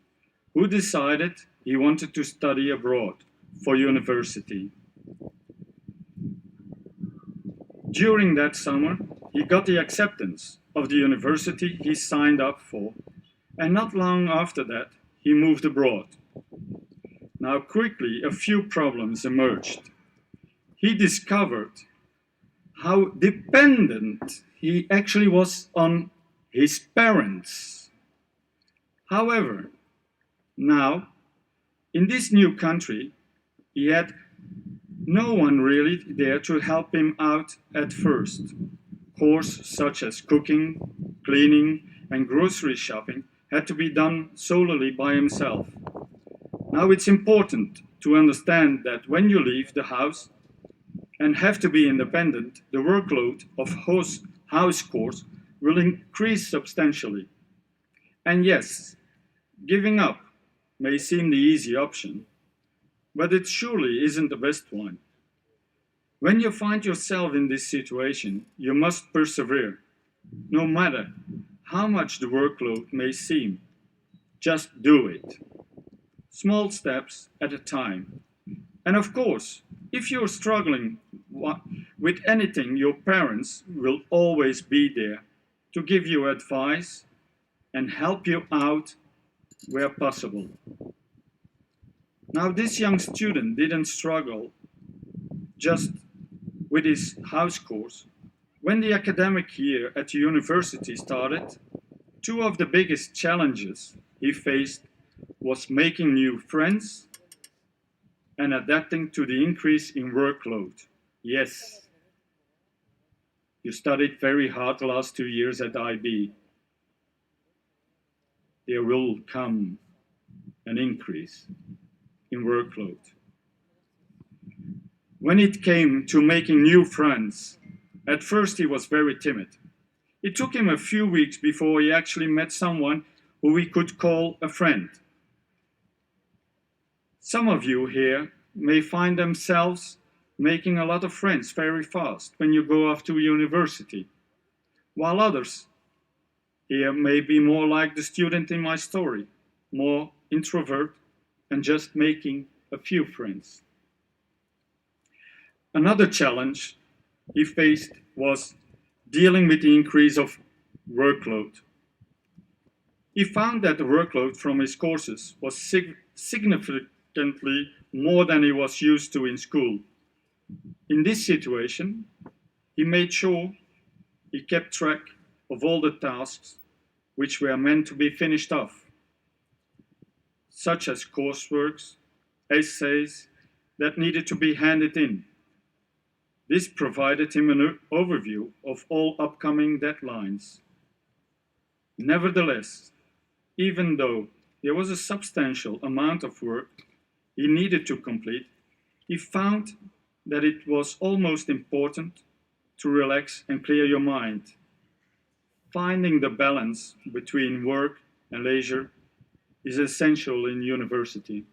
who decided he wanted to study abroad for university. During that summer, he got the acceptance of the university he signed up for, and not long after that, he moved abroad. Now, quickly, a few problems emerged. He discovered how dependent he actually was on his parents. However, now, in this new country, he had no one really there to help him out at first. Chores such as cooking, cleaning, and grocery shopping had to be done solely by himself. Now it's important to understand that when you leave the house and have to be independent, the workload of house chores will increase substantially. And yes, giving up may seem the easy option, but it surely isn't the best one. When you find yourself in this situation, you must persevere, no matter how much the workload may seem. Just do it. Small steps at a time. And of course, if you're struggling with anything, your parents will always be there to give you advice and help you out where possible. Now, this young student didn't struggle just with his house chores. When the academic year at the university started, two of the biggest challenges he faced was making new friends and adapting to the increase in workload. Yes, you studied very hard the last 2 years at IB. There will come an increase in workload. When it came to making new friends, at first he was very timid. It took him a few weeks before he actually met someone who we could call a friend. Some of you here may find themselves making a lot of friends very fast when you go off to university, while others here may be more like the student in my story, more introvert and just making a few friends. Another challenge he faced was dealing with the increase of workload. He found that the workload from his courses was significantly more than he was used to in school. In this situation, he made sure he kept track of all the tasks which were meant to be finished off, such as coursework, essays that needed to be handed in. This provided him an overview of all upcoming deadlines. Nevertheless, even though there was a substantial amount of work he needed to complete, he found that it was almost important to relax and clear your mind. Finding the balance between work and leisure is essential in university.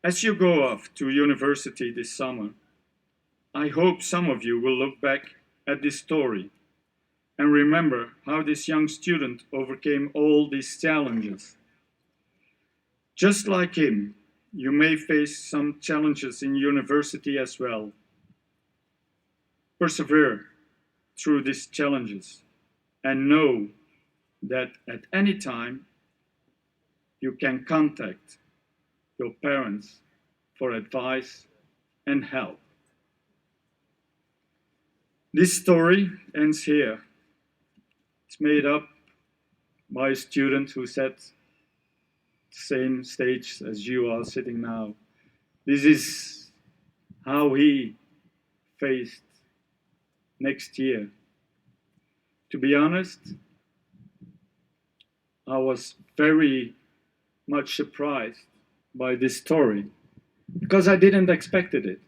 As you go off to university this summer, I hope some of you will look back at this story and remember how this young student overcame all these challenges. Just like him, you may face some challenges in university as well. Persevere through these challenges and know that at any time you can contact your parents for advice and help. This story ends here. It's made up by a student who sat the same stage as you are sitting now. This is how he faced next year. To be honest, I was very much surprised by this story because I didn't expect it.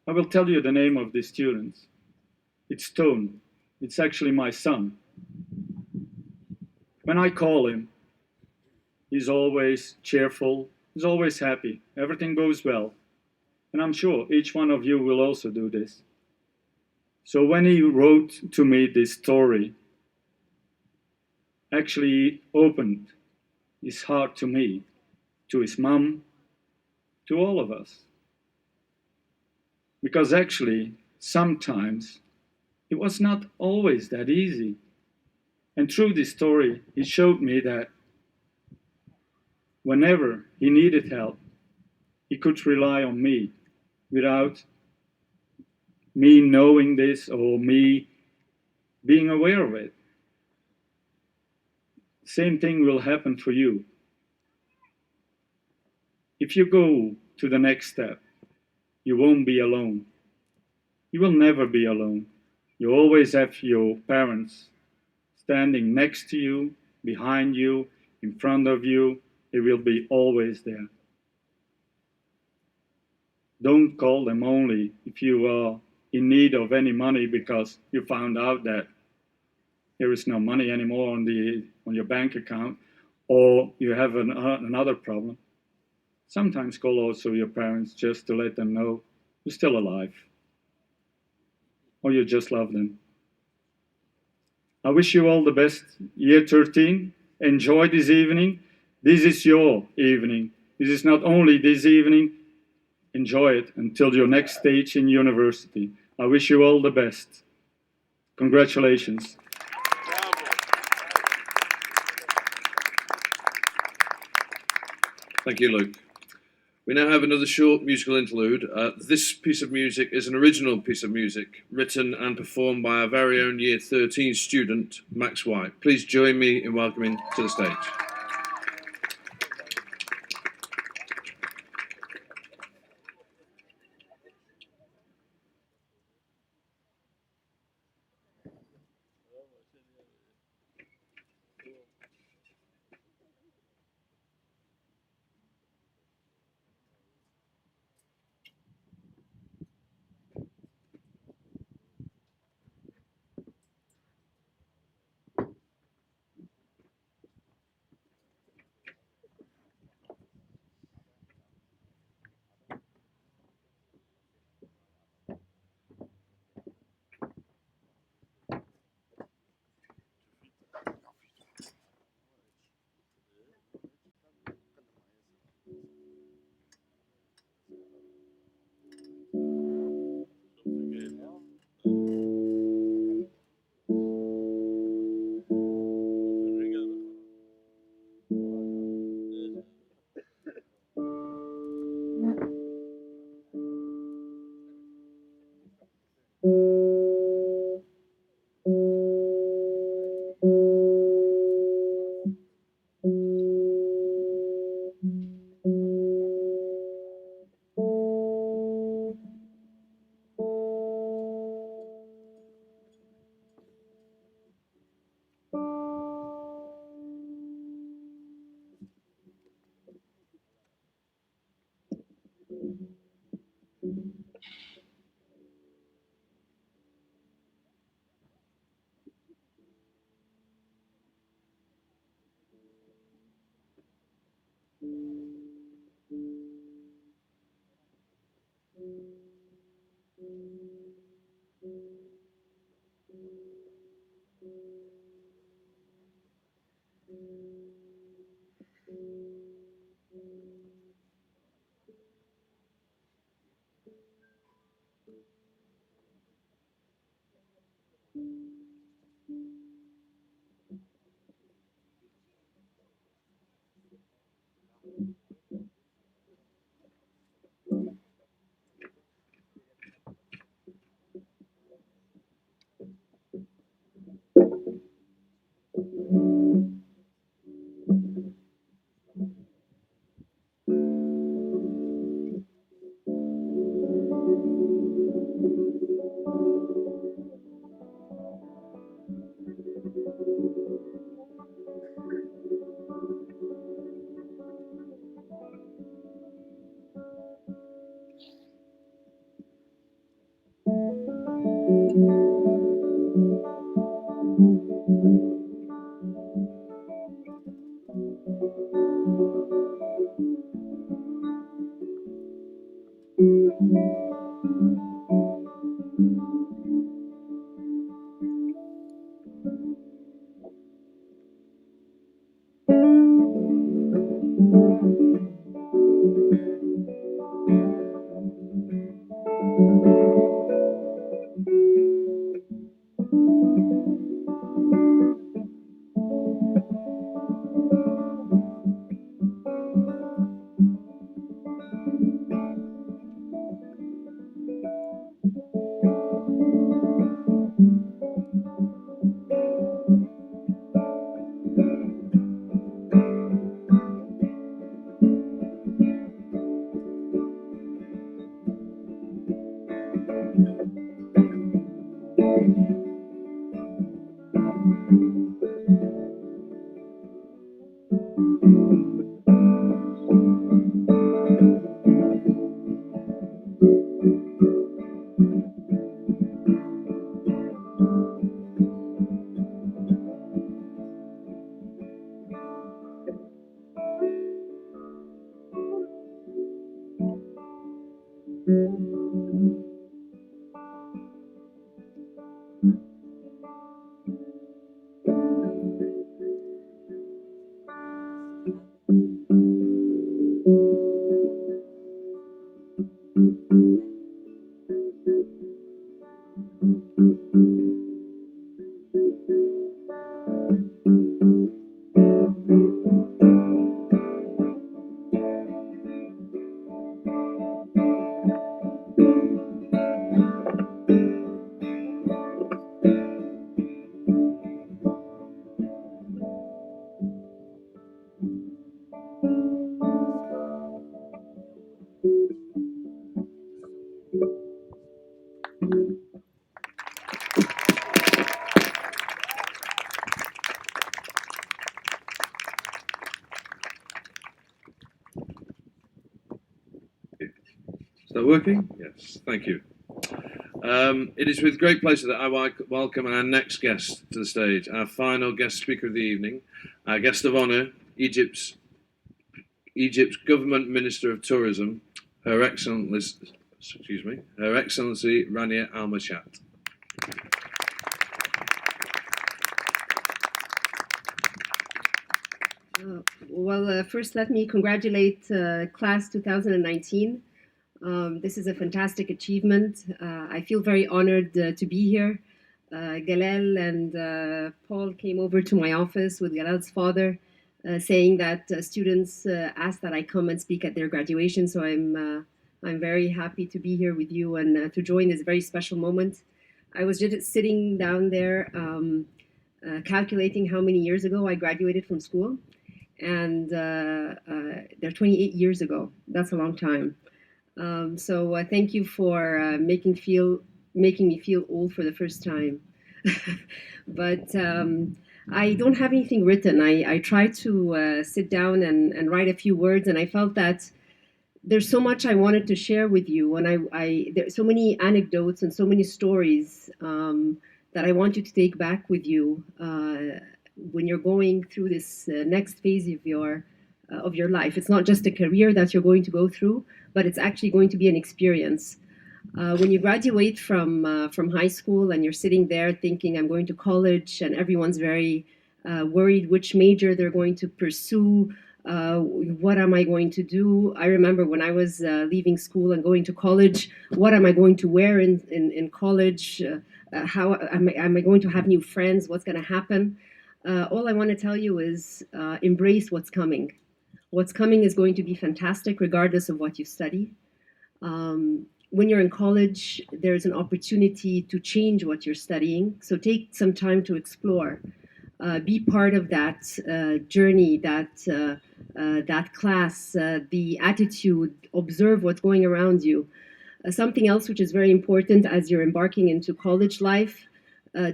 I will tell you the name of this student. It's Stone. It's actually my son. When I call him, he's always cheerful, he's always happy, everything goes well. And I'm sure each one of you will also do this. So when he wrote to me this story, actually he opened his heart to me, to his mom, to all of us. Because actually, sometimes it was not always that easy. And through this story, he showed me that whenever he needed help, he could rely on me without me knowing this or me being aware of it. Same thing will happen for you. If you go to the next step, you won't be alone. You will never be alone. You always have your parents standing next to you, behind you, in front of you. They will be always there. Don't call them only if you are in need of any money because you found out that there is no money anymore on your bank account, or you have another problem. Sometimes call also your parents just to let them know you're still alive, or you just love them. I wish you all the best, year 13. Enjoy this evening. This is your evening. This is not only this evening. Enjoy it until your next stage in university. I wish you all the best. Congratulations. Thank you, Luke. We now have another short musical interlude. This piece of music is an original piece of music written and performed by our very own Year 13 student, Max White. Please join me in welcoming to the stage. Is that working? Yes, thank you. It is with great pleasure that I welcome our next guest to the stage, our final guest speaker of the evening, our guest of honour, Egypt's Government Minister of Tourism, Her Excellency Rania Al Mashat. First, let me congratulate Class 2019. This is a fantastic achievement. I feel very honored to be here. Galel and Paul came over to my office with Galal's father, saying that students asked that I come and speak at their graduation. So I'm very happy to be here with you and to join this very special moment. I was just sitting down there calculating how many years ago I graduated from school. And they're 28 years ago. That's a long time. So thank you for making me feel old for the first time. But I don't have anything written. I tried to sit down and write a few words, and I felt that there's so much I wanted to share with you, and there's so many anecdotes and so many stories that I want you to take back with you when you're going through this next phase of your life. It's not just a career that you're going to go through, but it's actually going to be an experience. When you graduate from high school and you're sitting there thinking, I'm going to college, and everyone's very worried which major they're going to pursue, what am I going to do? I remember when I was leaving school and going to college, what am I going to wear in college? How am I going to have new friends? What's going to happen? All I want to tell you is embrace what's coming. What's coming is going to be fantastic regardless of what you study. When you're in college, there's an opportunity to change what you're studying. So take some time to explore. Be part of that journey, that class, the attitude, observe what's going around you. Something else which is very important as you're embarking into college life,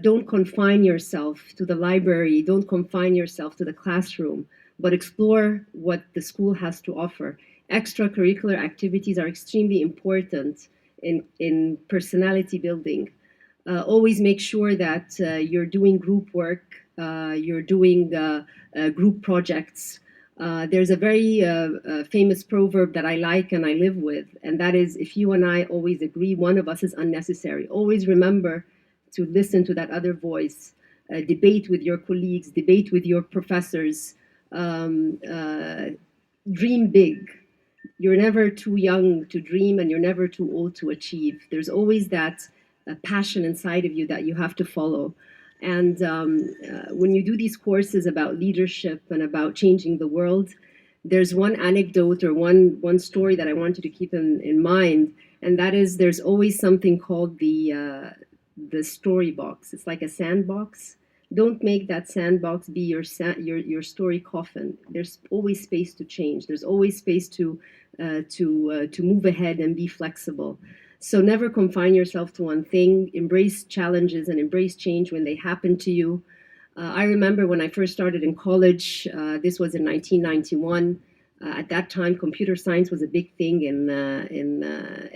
don't confine yourself to the library, don't confine yourself to the classroom, but explore what the school has to offer. Extracurricular activities are extremely important in personality building. Always make sure that you're doing group work, you're doing group projects. There's a very famous proverb that I like and I live with, and that is, if you and I always agree, one of us is unnecessary. Always remember to listen to that other voice, debate with your colleagues, debate with your professors, dream big. You're never too young to dream, and you're never too old to achieve. There's always that passion inside of you that you have to follow. And when you do these courses about leadership and about changing the world, there's one anecdote or one story that I want you to keep in mind, and that is there's always something called the story box. It's like a sandbox. Don't make that sandbox be your story coffin. There's always space to change. There's always space to move ahead and be flexible. So never confine yourself to one thing. Embrace challenges and embrace change when they happen to you. I remember when I first started in college. This was in 1991. At that time, computer science was a big thing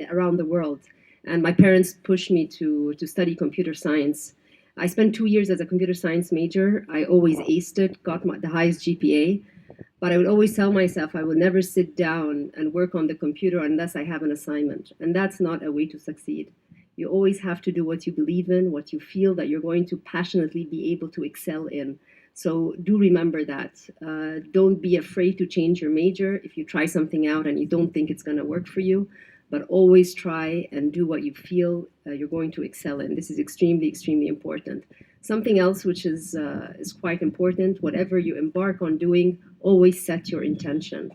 around the world. And my parents pushed me to study computer science. I spent 2 years as a computer science major. I always aced it, got the highest GPA. But I would always tell myself I will never sit down and work on the computer unless I have an assignment. And that's not a way to succeed. You always have to do what you believe in, what you feel that you're going to passionately be able to excel in. So do remember that. Don't be afraid to change your major if you try something out and you don't think it's going to work for you. But always try and do what you feel you're going to excel in. This is extremely, extremely important. Something else which is quite important, whatever you embark on doing, always set your intention.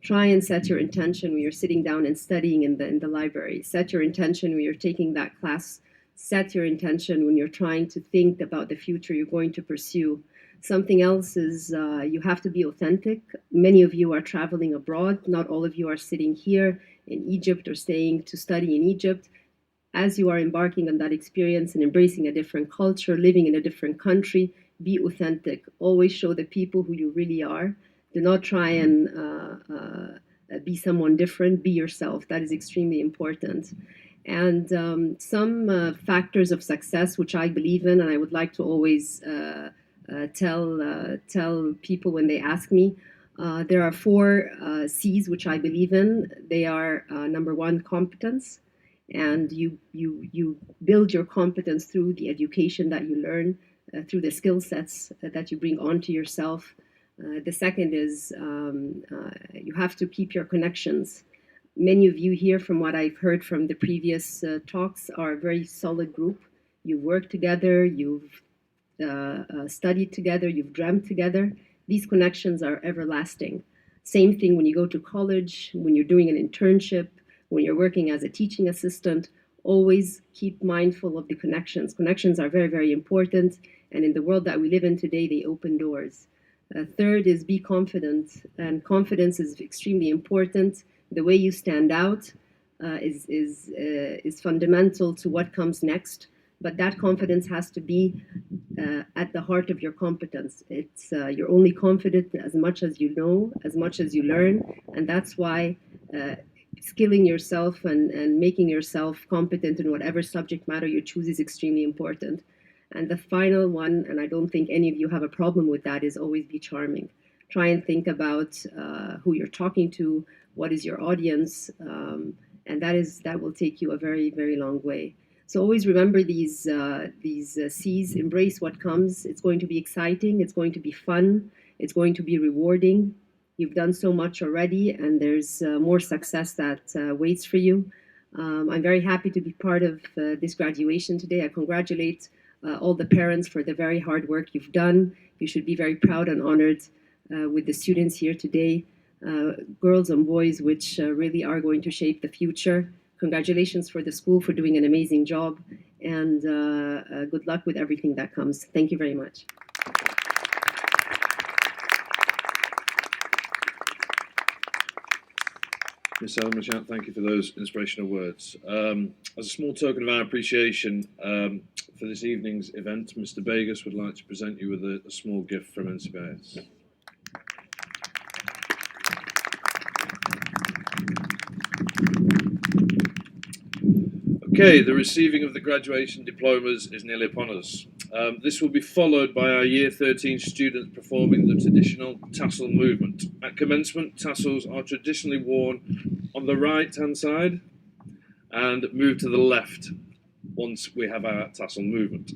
Try and set your intention when you're sitting down and studying in the library. Set your intention when you're taking that class. Set your intention when you're trying to think about the future you're going to pursue. Something else is you have to be authentic. Many of you are traveling abroad. Not all of you are sitting here in Egypt or staying to study in Egypt. As you are embarking on that experience and embracing a different culture, living in a different country, be authentic. Always show the people who you really are. Do not try and be someone different. Be yourself. That is extremely important. And some factors of success, which I believe in, and I would like to always tell people when they ask me, there are 4 C's which I believe in. They are number 1, competence. And you build your competence through the education that you learn, through the skill sets that you bring onto yourself. The second is you have to keep your connections. Many of you here, from what I've heard from the previous talks, are a very solid group. You've worked together, you've studied together, you've dreamt together. These connections are everlasting. Same thing when you go to college, when you're doing an internship, when you're working as a teaching assistant. Always keep mindful of the connections. Connections are very, very important. And in the world that we live in today, they open doors. Third is be confident. And confidence is extremely important. The way you stand out is fundamental to what comes next. But that confidence has to be at the heart of your competence. It's you're only confident as much as you know, as much as you learn. And that's why skilling yourself and making yourself competent in whatever subject matter you choose is extremely important. And the final one, and I don't think any of you have a problem with that, is always be charming. Try and think about who you're talking to, what is your audience, and that will take you a very, very long way. So always remember these C's. Embrace what comes. It's going to be exciting. It's going to be fun. It's going to be rewarding. You've done so much already, and there's more success that waits for you. I'm very happy to be part of this graduation today. I congratulate all the parents for the very hard work you've done. You should be very proud and honored with the students here today, girls and boys, which really are going to shape the future. Congratulations for the school for doing an amazing job, and good luck with everything that comes. Thank you very much. Ms. Al-Mashat, thank you for those inspirational words. As a small token of our appreciation for this evening's event, Mr. Begas would like to present you with a small gift from NCBIS. Okay, the receiving of the graduation diplomas is nearly upon us. This will be followed by our Year 13 students performing the traditional tassel movement. At commencement, tassels are traditionally worn on the right-hand side and move to the left once we have our tassel movement.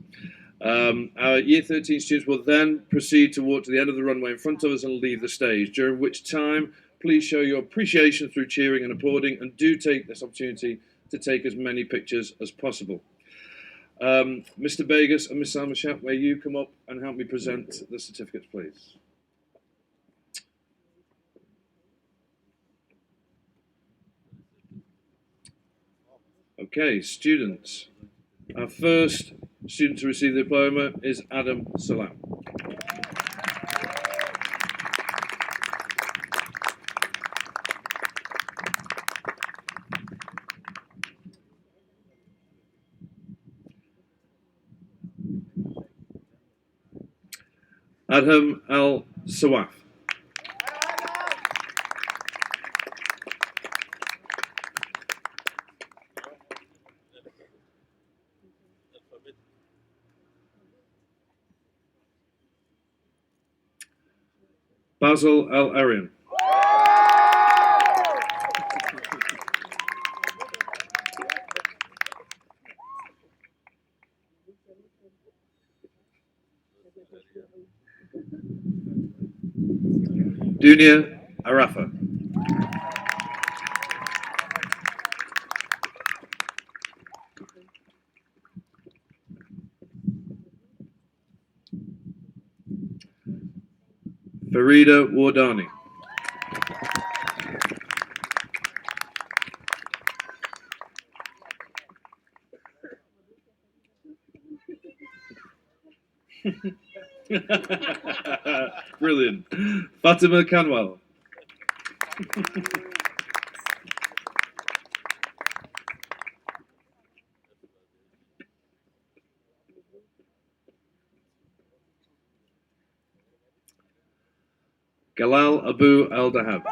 Our Year 13 students will then proceed to walk to the end of the runway in front of us and leave the stage, during which time please show your appreciation through cheering and applauding, and do take this opportunity to take as many pictures as possible. Mr. Begas and Ms. Al-Mashat, may you come up and help me present the certificates, please? Okay, students. Our first student to receive the diploma is Adam Salam. Adham Al-Sawaf. Basil Al-Arian. Dunia Arafa. Farida Wardani. Brilliant. Fatima Kanwal. Galal Abu Al Dahab.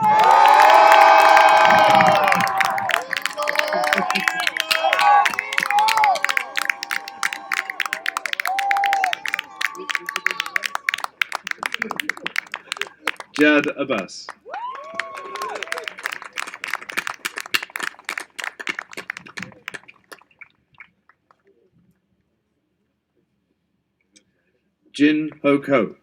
Jad Abbas. Jin Ho Ko.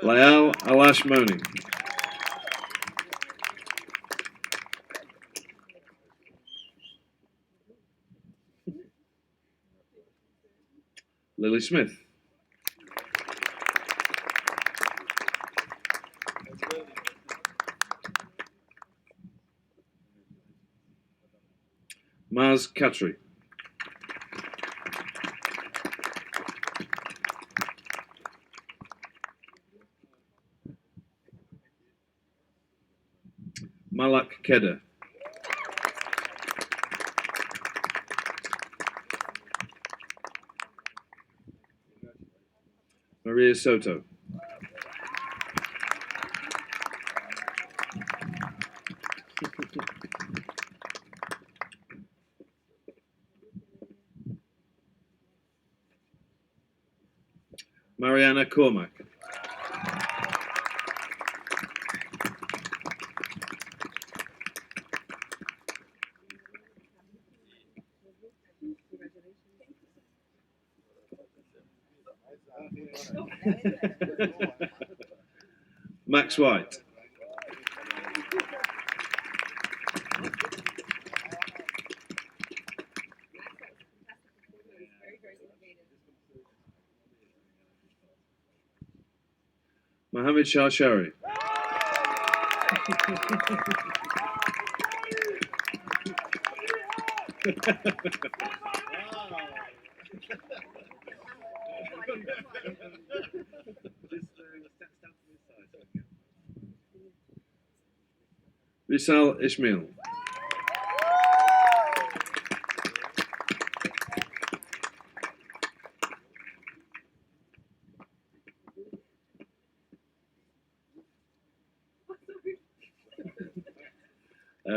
Layal Alash Moni. Lily Smith. Maz Khatri. Malak Keder. Maria Soto. Mariana Cormack. Max White. Mohammed Shahshari. Rizal Ismail.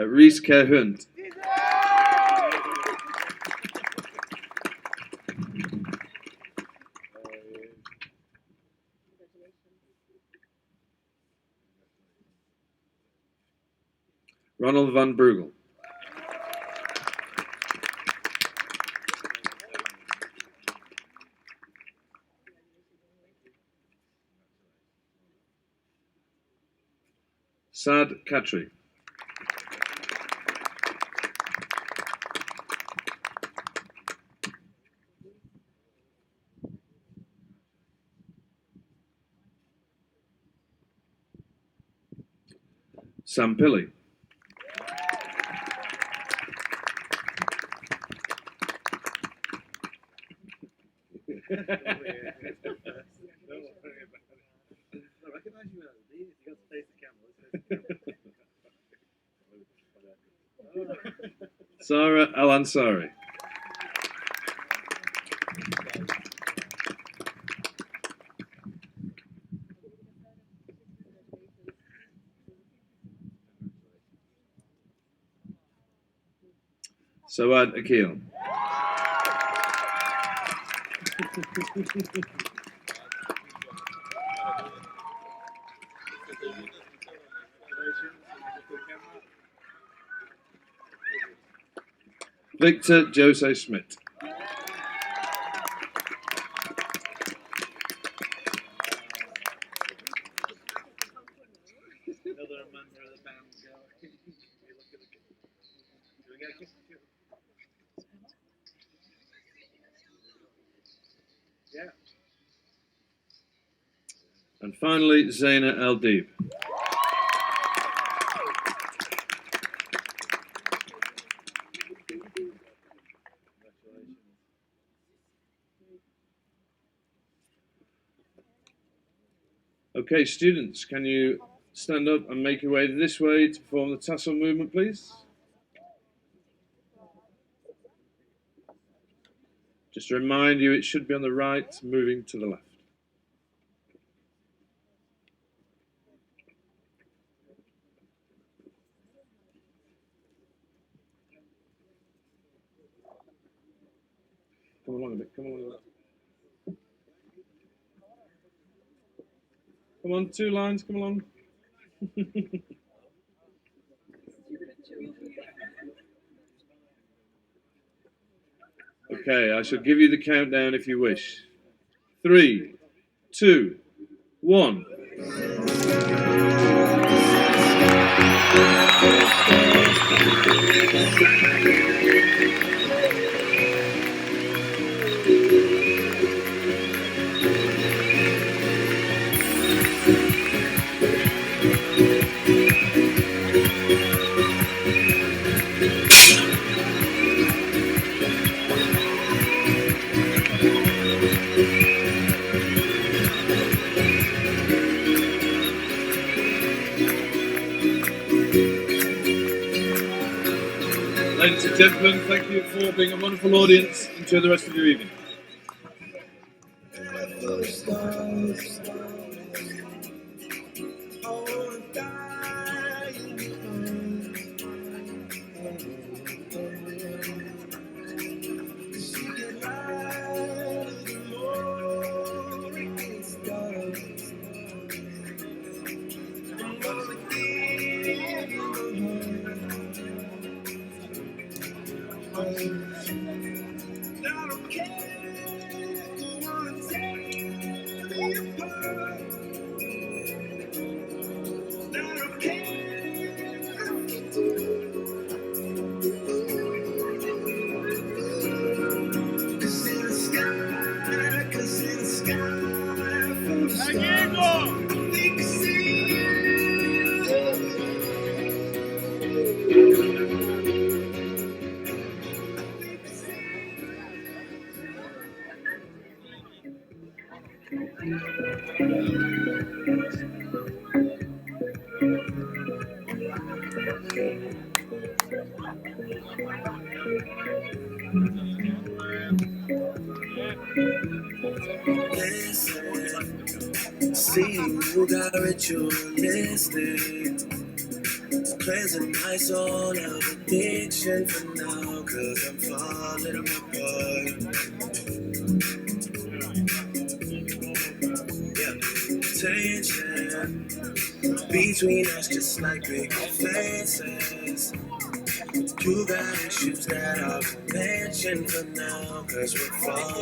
Reese Kerhunt. Ronald van Brugel. Saad Khatri. Sam Pilley. Sarah Al Ansari. Sawad Akil. Victor Jose Schmidt. other member of the band go. Yeah. And finally, Zaina El-Deeb. Okay, students, can you stand up and make your way this way to perform the tassel movement, please? Just to remind you, it should be on the right, moving to the left. Come along a bit, come along a bit. Come on, 2 lines, come along. Okay, I shall give you the countdown if you wish. 3, 2, 1. Ladies and gentlemen, thank you for being a wonderful audience. Enjoy the rest of your evening. See, you got ritualistic, cleansing my soul of addiction for now, 'cause I'm falling apart. Yeah, tension between us just like big fences. You got issues that I'll mention for now, 'cause we're falling